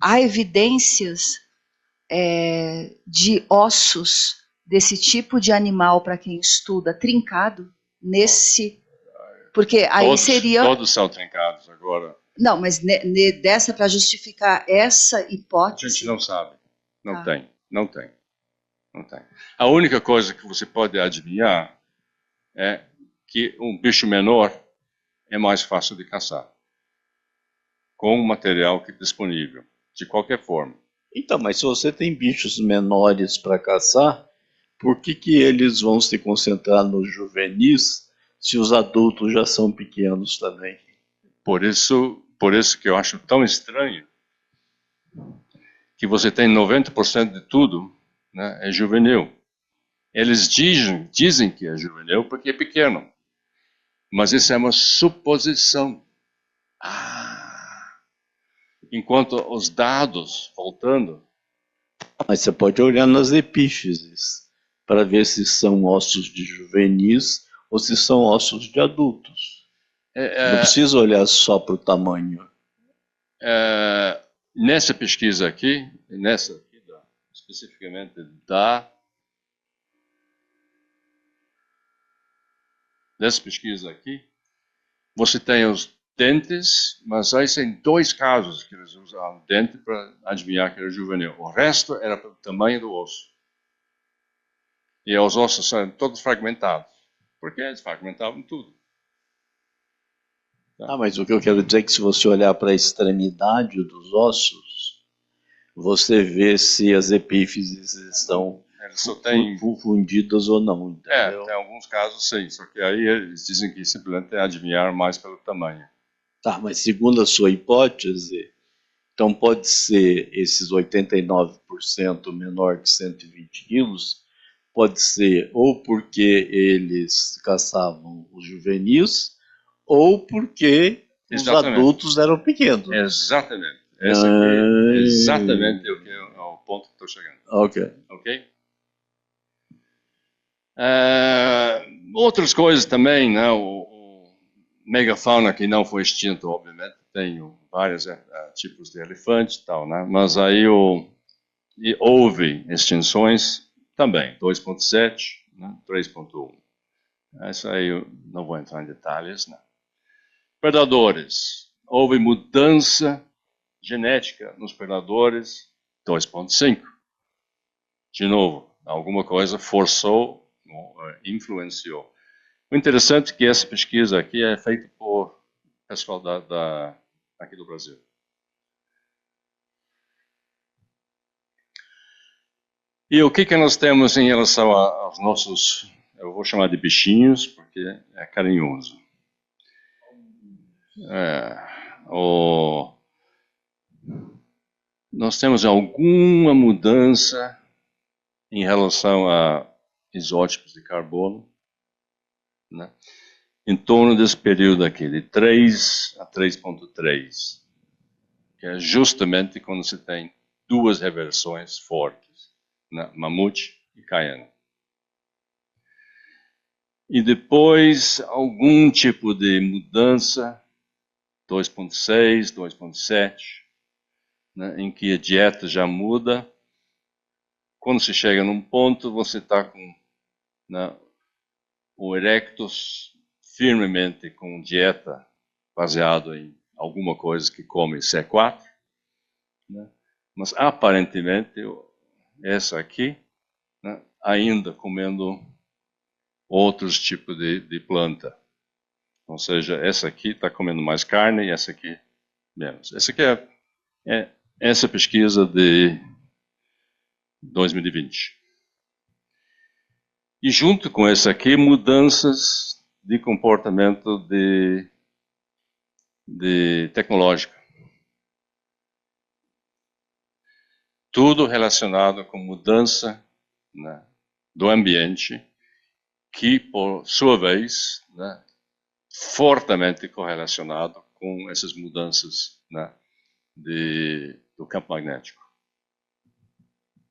Há evidências de ossos desse tipo de animal para quem estuda trincado nesse, porque aí seria todos são trincados agora. Não, mas dessa para justificar essa hipótese A gente não sabe, não tem. A única coisa que você pode adivinhar é que um bicho menor é mais fácil de caçar, com o material que é disponível, de qualquer forma. Então, mas se você tem bichos menores para caçar, por que eles vão se concentrar nos juvenis se os adultos já são pequenos também? Por isso que eu acho tão estranho que você tem 90% de tudo, né, é juvenil. Eles dizem que é juvenil porque é pequeno. Mas isso é uma suposição. Enquanto os dados, voltando... Mas você pode olhar nas epífises para ver se são ossos de juvenis ou se são ossos de adultos. Não precisa olhar só para o tamanho. Nessa pesquisa aqui, especificamente nessa pesquisa aqui, você tem os dentes, mas aí tem 2 casos que eles usaram dente para adivinhar que era juvenil. O resto era pelo tamanho do osso. E os ossos são todos fragmentados, porque eles fragmentavam tudo. Tá? Mas o que eu quero dizer é que se você olhar para a extremidade dos ossos, você vê se as epífises estão fundidas ou não. Entendeu? Tem alguns casos sim, só que aí eles dizem que simplesmente é adivinhar mais pelo tamanho. Tá, mas segundo a sua hipótese, então pode ser esses 89% menor de 120 quilos, pode ser ou porque eles caçavam os juvenis, ou porque os adultos eram pequenos. Exatamente. Esse aqui é exatamente o ponto que estou chegando. Ok? Outras coisas também, né? O megafauna que não foi extinto, obviamente, tem vários tipos de elefante e tal, né? Mas aí houve extinções também, 2.7, né? 3.1. Isso aí eu não vou entrar em detalhes, né? Predadores. Houve mudança genética nos predadores, 2.5. De novo, alguma coisa forçou, influenciou. O interessante é que essa pesquisa aqui é feita por pessoal aqui do Brasil. E o que nós temos em relação aos nossos, eu vou chamar de bichinhos, porque é carinhoso. Nós temos alguma mudança em relação a isótopos de carbono, né? Em torno desse período aqui, de 3 a 3.3, que é justamente quando você tem 2 reversões fortes, né? Mamute e Cayenne. E depois, algum tipo de mudança, 2.6, 2.7, né, em que a dieta já muda. Quando se chega num ponto, você está com, né, o erectus firmemente com dieta baseado em alguma coisa que come C4, né? Mas aparentemente essa aqui, né, ainda comendo outros tipos de planta. Ou seja, essa aqui está comendo mais carne e essa aqui menos. Essa aqui é essa pesquisa de 2020. E junto com essa aqui, mudanças de comportamento de tecnológico. Tudo relacionado com mudança, né, do ambiente, que, por sua vez, né, fortemente correlacionado com essas mudanças, né, do campo magnético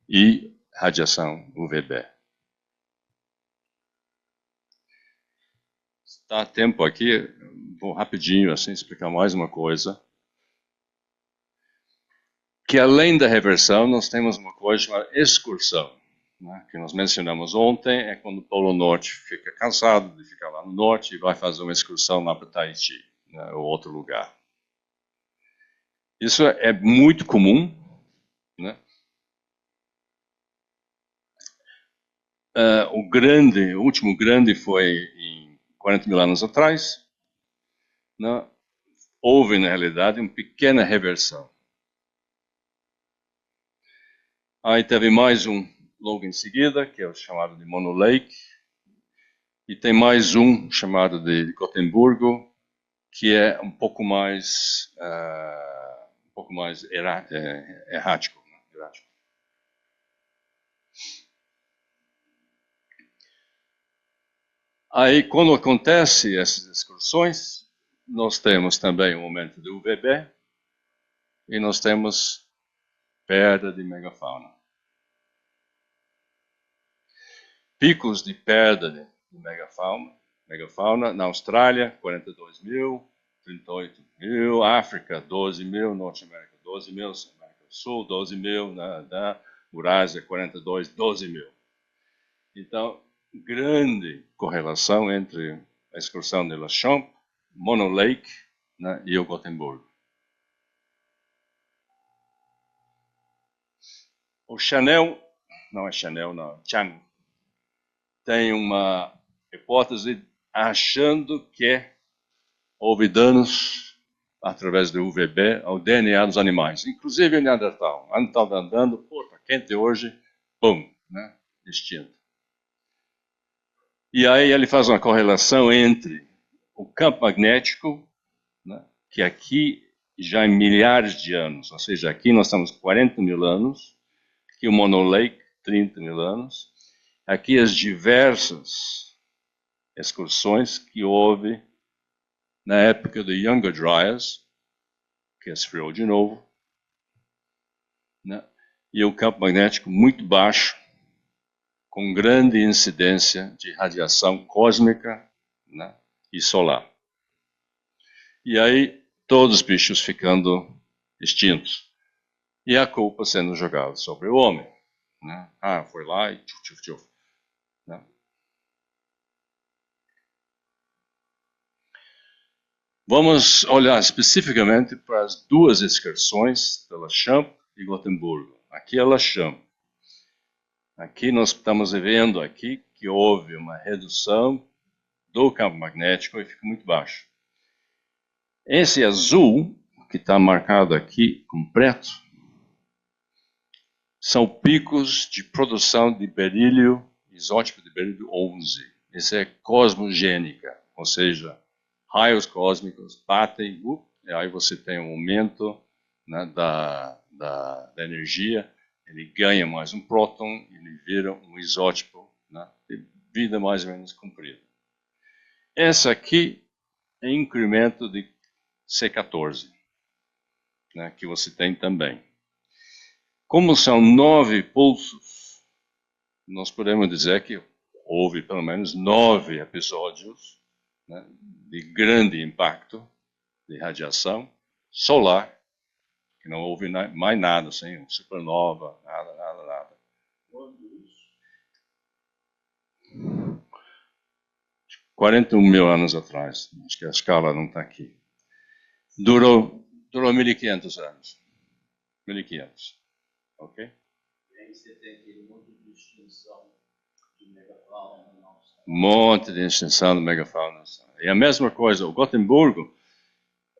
e radiação UVB. Está a tempo aqui, vou rapidinho assim explicar mais uma coisa. Que além da reversão, nós temos uma coisa chamada excursão, né, que nós mencionamos ontem, é quando o Polo Norte fica cansado de ficar lá no norte e vai fazer uma excursão lá para Tahiti, né, ou outro lugar. Isso é muito comum, né? O último grande foi em 40 mil anos atrás, né? Houve, na realidade, uma pequena reversão. Aí teve mais um logo em seguida, que é o chamado de Mono Lake, e tem mais um chamado de Gotemburgo, que é um pouco mais errático. Aí, quando acontece essas excursões, nós temos também um aumento do UVB e nós temos perda de megafauna. Picos de perda de megafauna na Austrália, 42 mil, 38 mil, África, 12 mil, Norte América, 12 mil, América do Sul, 12 mil, na Eurásia, 42, 12 mil. Então, grande correlação entre a excursão de La Champ, Mono Lake, né, e o Gotemburgo. O Chang tem uma hipótese achando que houve danos através do UVB ao DNA dos animais, inclusive o Neandertal. O Neandertal andando, pô, tá quente hoje, pum, né, extinto. E aí ele faz uma correlação entre o campo magnético, né, que aqui já em milhares de anos, ou seja, aqui nós estamos 40 mil anos, aqui o Mono Lake, 30 mil anos, aqui as diversas excursões que houve na época do Younger Dryas, que esfriou de novo, né, e o campo magnético muito baixo, com grande incidência de radiação cósmica, né, e solar. E aí, todos os bichos ficando extintos. E a culpa sendo jogada sobre o homem. Né? Foi lá e tchuf. Né? Vamos olhar especificamente para as duas excursiões de La Champ e Gotemburgo. Aqui é La Champ. Aqui nós estamos vendo aqui que houve uma redução do campo magnético e fica muito baixo. Esse azul, que está marcado aqui com preto, são picos de produção de berílio, isótipo de berílio 11. Isso é cosmogênica, ou seja, raios cósmicos batem, e aí você tem um aumento, né, da energia, ele ganha mais um próton, ele vira um isótipo, né, de vida mais ou menos comprida. Essa aqui é incremento de C14, né, que você tem também. Como são 9 pulsos, nós podemos dizer que houve pelo menos 9 episódios, né, de grande impacto de radiação solar, que não houve mais nada, assim, supernova, nada. Quando isso? 41 mil anos atrás. Acho que a escala não está aqui. Durou 1.500 anos. 1.500. Ok? E aí você tem aquele monte de extinção de megafauna na Austrália. Um monte de extinção de megafauna. E a mesma coisa, o Gotemburgo,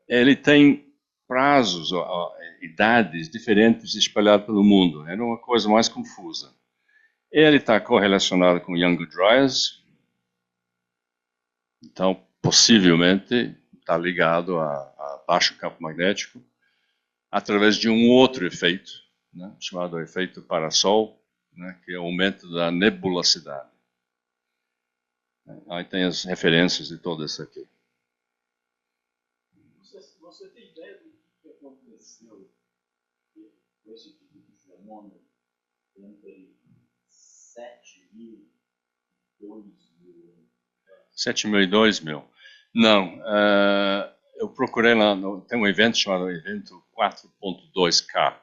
ele tem prazos, idades diferentes espalhadas pelo mundo. Era uma coisa mais confusa. Ele está correlacionado com Younger Dryas, então possivelmente está ligado a baixo campo magnético, através de um outro efeito, né, chamado efeito parasol, né, que é o aumento da nebulosidade. Aí tem as referências de todo isso aqui. Você tem ideia do que aconteceu com esse tipo de fenômeno entre 7.000 e 2.000 anos? 7.000 e 2.000. Não, eu procurei lá, tem um evento chamado evento 4.2K.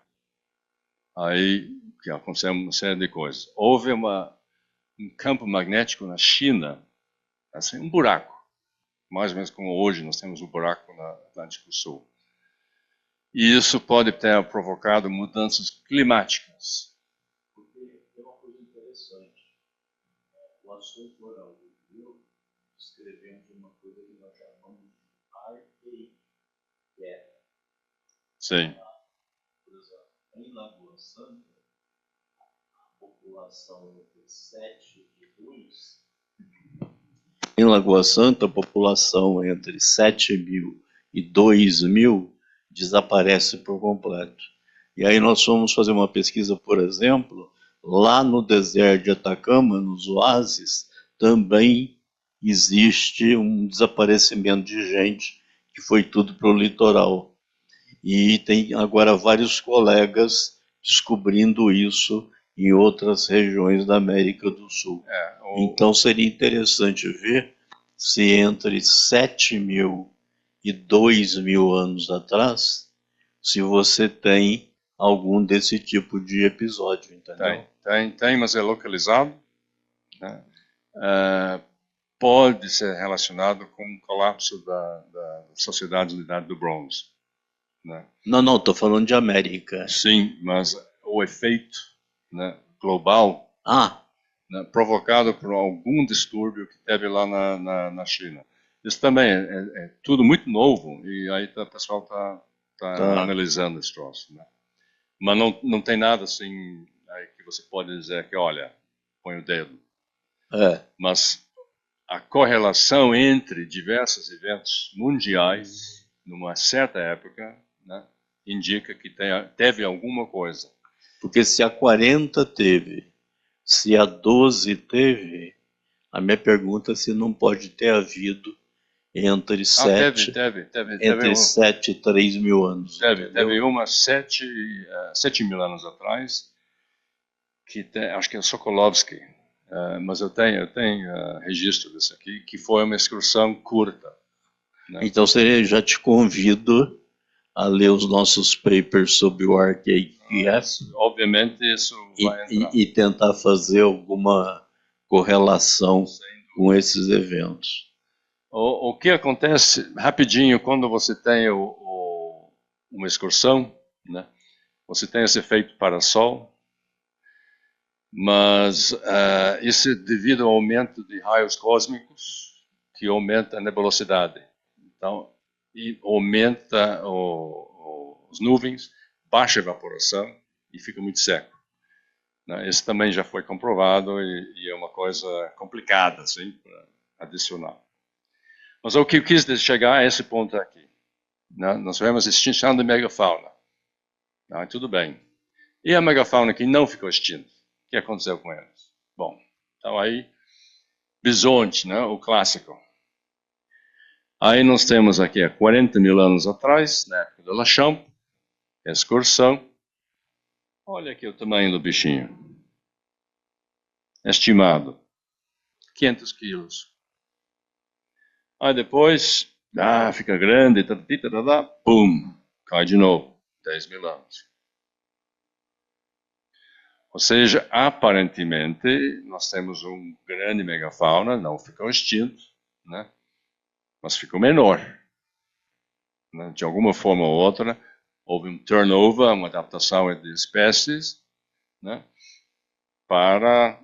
Aí que aconteceu uma série de coisas. Houve um campo magnético na China, assim, um buraco, mais ou menos como hoje nós temos um buraco no Atlântico Sul. E isso pode ter provocado mudanças climáticas. Porque tem uma coisa interessante. O assunto oral do livro escrevemos uma coisa que nós chamamos de arqueia. Sim. Por exemplo, em Lagoa Santa, a população entre 7 e 2. Em Lagoa Santa, a população entre 7.000 e 2.000 desaparece por completo. E aí nós fomos fazer uma pesquisa, por exemplo, lá no deserto de Atacama, nos oásis, também existe um desaparecimento de gente que foi tudo para o litoral. E tem agora vários colegas descobrindo isso em outras regiões da América do Sul. Então seria interessante ver se entre 7.000 e 2.000 anos atrás, se você tem algum desse tipo de episódio, entendeu? Tem, mas é localizado, né? Pode ser relacionado com o colapso da Sociedade de Idade do Bronze, né? Não, estou falando de América. Sim, mas o efeito, né, global, né, provocado por algum distúrbio que teve lá na China. Isso também é tudo muito novo e aí o pessoal está analisando esse troço, né? Mas não tem nada assim aí que você pode dizer que, olha, põe o dedo. Mas a correlação entre diversos eventos mundiais, numa certa época, né, indica que teve alguma coisa. Porque se a 40 teve, se a 12 teve, a minha pergunta é se não pode ter havido entre 7 e 3.000 anos. Teve uma 7 mil anos atrás, que acho que é Sokolovsky, mas eu tenho registro disso aqui, que foi uma excursão curta. Né? Então já te convido a ler os nossos papers sobre o ArcAES. Obviamente isso vai entrar. E tentar fazer alguma correlação com esses eventos. O que acontece, rapidinho, quando você tem uma excursão, né? Você tem esse efeito parasol, mas isso é devido ao aumento de raios cósmicos, que aumenta a nebulosidade. Então, e aumenta as nuvens, baixa a evaporação e fica muito seco. Né? Isso também já foi comprovado e é uma coisa complicada, assim, para adicionar. Mas o que eu quis chegar a esse ponto aqui. Né? Nós tivemos extinção da megafauna. Tudo bem. E a megafauna que não ficou extinta? O que aconteceu com eles? Bom, então aí, bisonte, né? O clássico. Aí nós temos aqui há 40 mil anos atrás, na época do Lachamp, excursão. Olha aqui o tamanho do bichinho. Estimado. 500 quilos. Aí depois, fica grande, pum, cai de novo, 10 mil anos. Ou seja, aparentemente, nós temos um grande megafauna, não ficou extinto, né? Mas ficou menor. Né? De alguma forma ou outra, houve um turnover, uma adaptação entre espécies, né? Para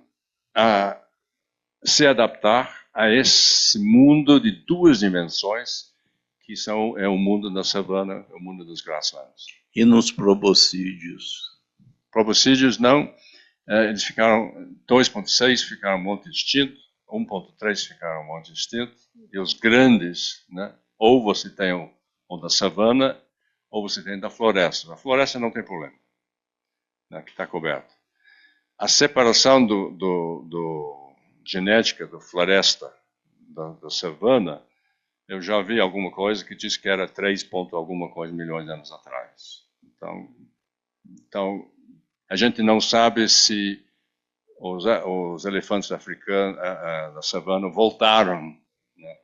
se adaptar a esse mundo de duas dimensões, que é o mundo da savana, o mundo dos grasslands. E nos proboscídeos? Proboscídeos não, eles ficaram, 2.6 ficaram um monte extinto, 1.3 ficaram um monte extinto, e os grandes, né, ou você tem o da savana, ou você tem da floresta. A floresta não tem problema, né, que está coberto. A separação do genética da floresta, da savana, eu já vi alguma coisa que diz que era 3 ponto alguma coisa milhões de anos atrás. Então a gente não sabe se os elefantes africanos da savana voltaram, né,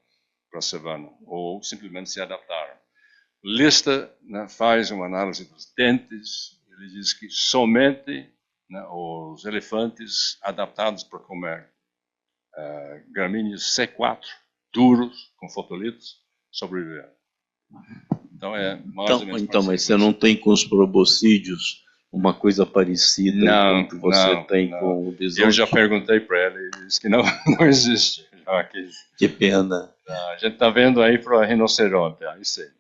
para a savana, ou simplesmente se adaptaram. Lista, né, faz uma análise dos dentes, ele diz que somente, né, os elefantes adaptados para comer gramíneos C4, duros, com fotolitos, sobreviveram. Então é mais ou menos. Então, mas você não tem com os proboscídeos uma coisa parecida com o que você tem com o bisonte? Eu já perguntei para ele, ele disse que não existe. Que pena. A gente está vendo aí para o rinoceronte, aí sim.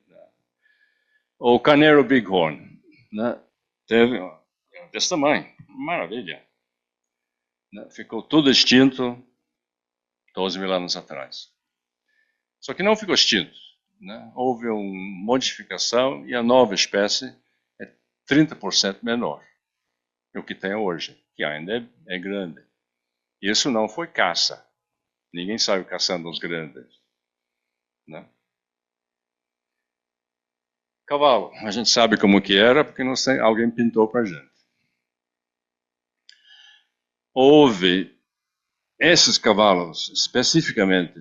O carneiro bighorn, né, teve desse tamanho, maravilha. Né, ficou tudo extinto 12 mil anos atrás. Só que não ficou extinto. Né? Houve uma modificação e a nova espécie é 30% menor do que tem hoje, que ainda é grande. Isso não foi caça. Ninguém saiu caçando os grandes. Né? Cavalo, a gente sabe como que era, porque alguém pintou para a gente. Houve esses cavalos, especificamente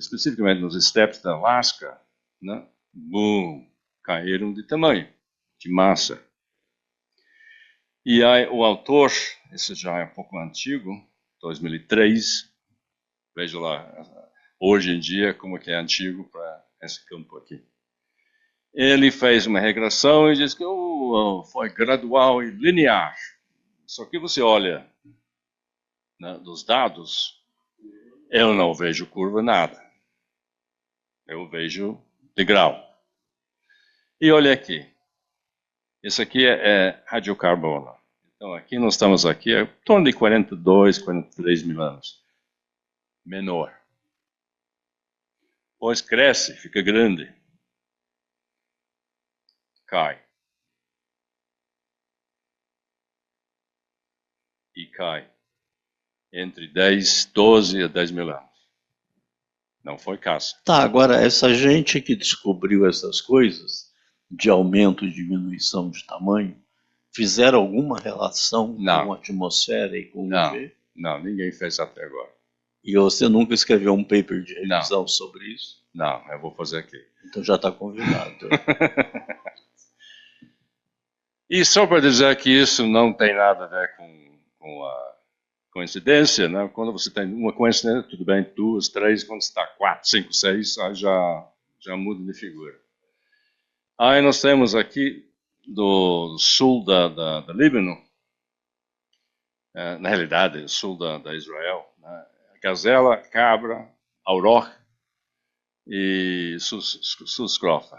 nos estepes da Alasca, né, boom, caíram de tamanho, de massa. E aí o autor, esse já é um pouco antigo, 2003, veja lá, hoje em dia, como que é antigo para esse campo aqui. Ele fez uma regressão e diz que foi gradual e linear. Só que você olha, né, dos dados, eu não vejo curva nada. Eu vejo degrau. E olha aqui. Esse aqui é radiocarbono. Então aqui nós estamos aqui, em torno de 42, 43 mil anos. Menor. Depois cresce, fica grande. Cai. E cai. Entre 12 a 10 mil anos. Não foi caça. Tá, agora essa gente que descobriu essas coisas, de aumento e diminuição de tamanho, fizeram alguma relação com a atmosfera e com o UV? Não, ninguém fez até agora. E você nunca escreveu um paper de revisão sobre isso? Não, eu vou fazer aqui. Então já está convidado. E só para dizer que isso não tem nada a ver com a coincidência, né? Quando você tem uma coincidência, tudo bem, 2, 3, quando você está 4, 5, 6, aí já muda de figura. Aí nós temos aqui do sul da Líbano, na realidade, sul da Israel, né? Gazela, cabra, auroch e suscrofa.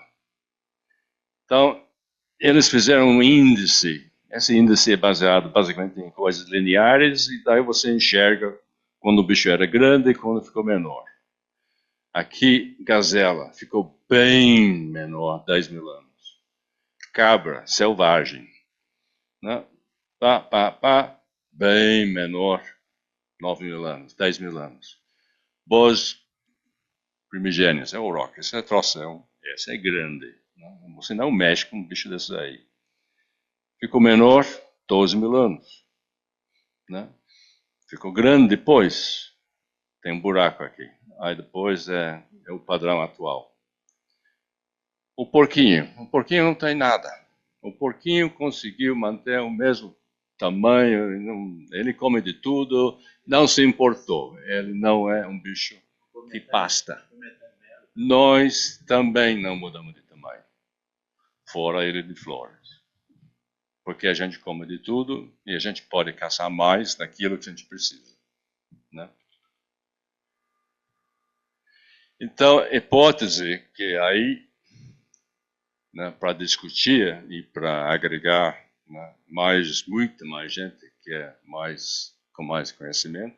Então, eles fizeram um índice. Esse índice é baseado basicamente em coisas lineares, e daí você enxerga quando o bicho era grande e quando ficou menor. Aqui, gazela, ficou bem menor, 10 mil anos. Cabra, selvagem, né? Bem menor, 9 mil anos, 10 mil anos. Bois primigênios, é o auroch, esse é troção, esse é grande. Né? Você não mexe com um bicho desses aí. Ficou menor, 12 mil anos. Né? Ficou grande depois, tem um buraco aqui. Aí depois é o padrão atual. O porquinho não tem nada. O porquinho conseguiu manter o mesmo tamanho, ele come de tudo, não se importou. Ele não é um bicho que pasta. Nós também não mudamos de tamanho, fora a Ilha de Flores. Porque a gente come de tudo e a gente pode caçar mais daquilo que a gente precisa. Né? Então, hipótese que aí, né, para discutir e para agregar, né, muita mais gente que é com mais conhecimento,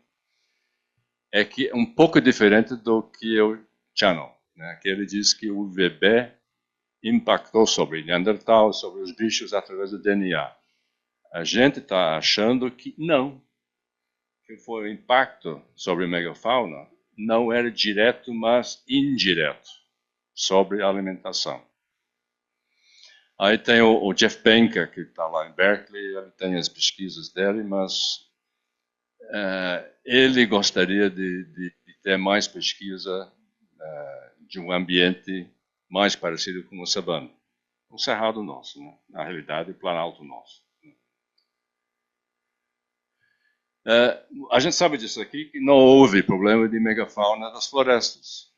é que é um pouco diferente do que o Channel, né, que ele diz que o UVB impactou sobre Neandertal, sobre os bichos através do DNA. A gente está achando que não, que foi o impacto sobre a megafauna não era direto, mas indireto sobre a alimentação. Aí tem o Jeff Benker, que está lá em Berkeley, ele tem as pesquisas dele, mas ele gostaria de ter mais pesquisa de um ambiente mais parecido com o Savana. O Cerrado nosso, né? Na realidade, o Planalto nosso. A gente sabe disso aqui, que não houve problema de megafauna das florestas.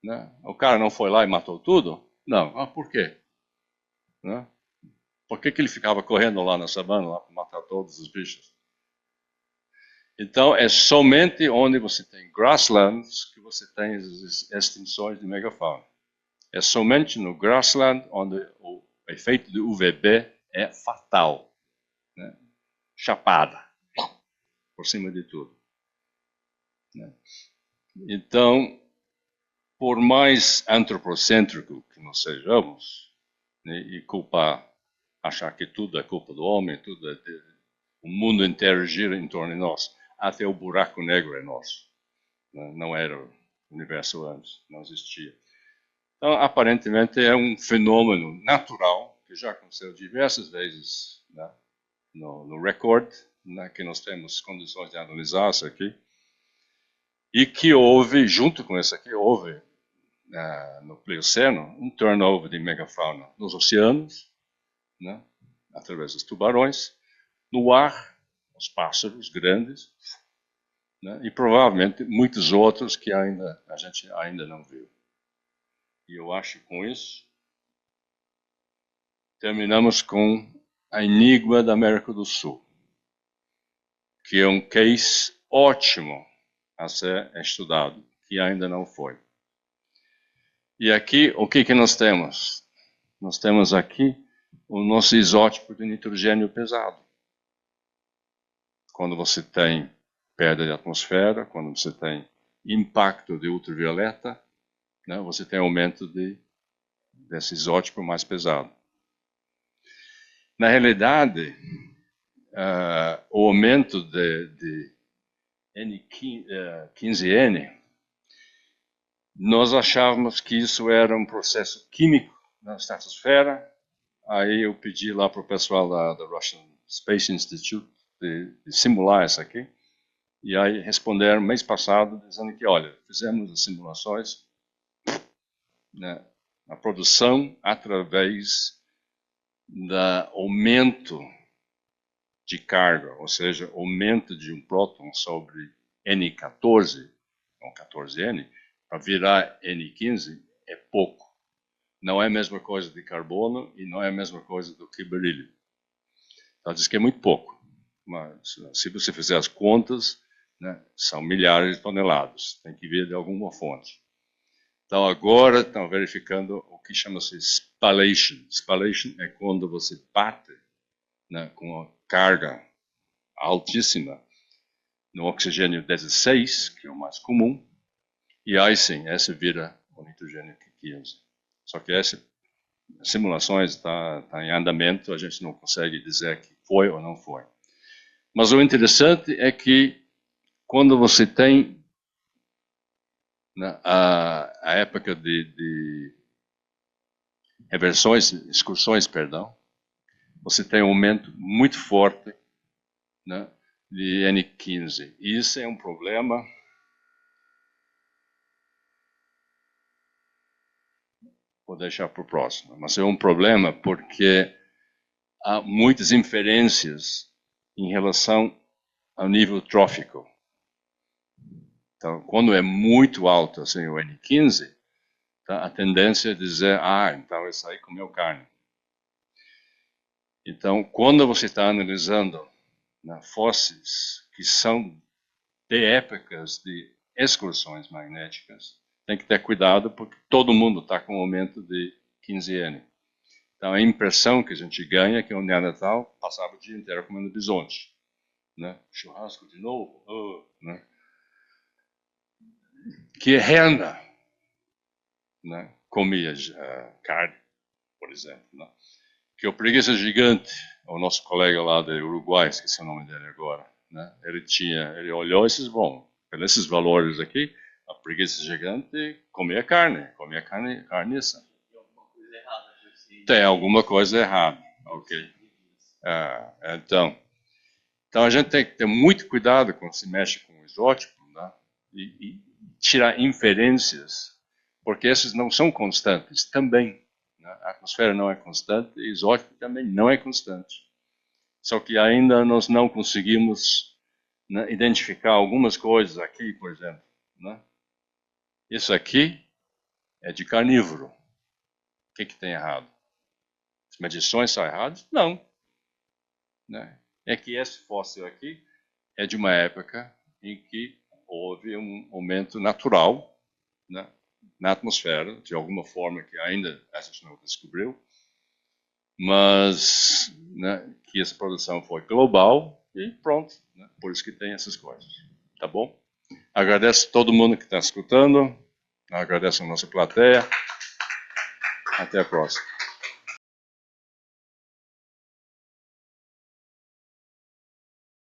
Né? O cara não foi lá e matou tudo? Não. Por quê? Né? Por que ele ficava correndo lá na savana lá para matar todos os bichos? Então, é somente onde você tem grasslands que você tem as extinções de megafauna. É somente no grassland onde o efeito do UVB é fatal. Né? Chapada, por cima de tudo. Né? Então, por mais antropocêntrico que nós sejamos, né, e achar que tudo é culpa do homem, o mundo inteiro gira em torno de nós, até o buraco negro é nosso. Não era o universo antes, não existia. Então, aparentemente, é um fenômeno natural, que já aconteceu diversas vezes, né, no recorde, né, que nós temos condições de analisar isso aqui, e que houve, junto com isso aqui, houve no Plioceno um turnover de megafauna nos oceanos, né, através dos tubarões, no ar, os pássaros grandes, né, e provavelmente muitos outros que a gente ainda não viu. E eu acho que com isso terminamos com a enigma da América do Sul, que é um case ótimo a ser estudado, que ainda não foi. E aqui, o que nós temos? Nós temos aqui o nosso isótopo de nitrogênio pesado. Quando você tem perda de atmosfera, quando você tem impacto de ultravioleta, né, você tem aumento desse isótopo mais pesado. Na realidade, o aumento de N15N, nós achávamos que isso era um processo químico na estratosfera. Aí eu pedi lá para o pessoal da Russian Space Institute de simular isso aqui. E aí responderam mês passado dizendo que, olha, fizemos as simulações, né, a produção através do aumento de carga, ou seja, aumento de um próton sobre N14, ou 14N, para virar N15 é pouco. Não é a mesma coisa de carbono e não é a mesma coisa do que berílio. Ela diz que é muito pouco. Mas se você fizer as contas, né, são milhares de toneladas. Tem que vir de alguma fonte. Então agora estão verificando o que chama-se spallation. Spallation é quando você bate, né, com a carga altíssima no oxigênio 16, que é o mais comum, e aí sim, essa vira o nitrogênio 15. Só que as simulações estão em andamento, a gente não consegue dizer que foi ou não foi. Mas o interessante é que quando você tem, né, a época de excursões, você tem um aumento muito forte, né, de N15. E isso é um problema vou deixar para o próximo. Mas é um problema porque há muitas inferências em relação ao nível trófico. Então, quando é muito alto, assim, o N15, tá, a tendência é dizer, então esse aí comeu carne. Então, quando você está analisando, né, fósseis que são de épocas de excursões magnéticas, tem que ter cuidado porque todo mundo está com um aumento de 15N. Então, a impressão que a gente ganha é que o Neandertal passava o dia inteiro comendo bisonte. Né? Churrasco de novo, né? Que renda, né? Comia carne, por exemplo. Né? Que o preguiça gigante, o nosso colega lá do Uruguai, esqueci o nome dele agora, né? Ele olhou esses, pelos valores aqui, a preguiça gigante comia carniça. Tem alguma coisa errada, ok. Então a gente tem que ter muito cuidado quando se mexe com o isótopo, né? E tirar inferências, porque esses não são constantes também. Né? A atmosfera não é constante, e o isótopo também não é constante. Só que ainda nós não conseguimos, né, identificar algumas coisas aqui, por exemplo. Né? Isso aqui é de carnívoro. O que tem errado? As medições são erradas? Não. Né? É que esse fóssil aqui é de uma época em que houve um aumento natural, né, na atmosfera, de alguma forma que ainda a gente não descobriu, mas, né, que essa produção foi global e pronto. Né, por isso que tem essas coisas. Tá bom? Agradeço a todo mundo que está escutando, agradeço a nossa plateia. Até a próxima.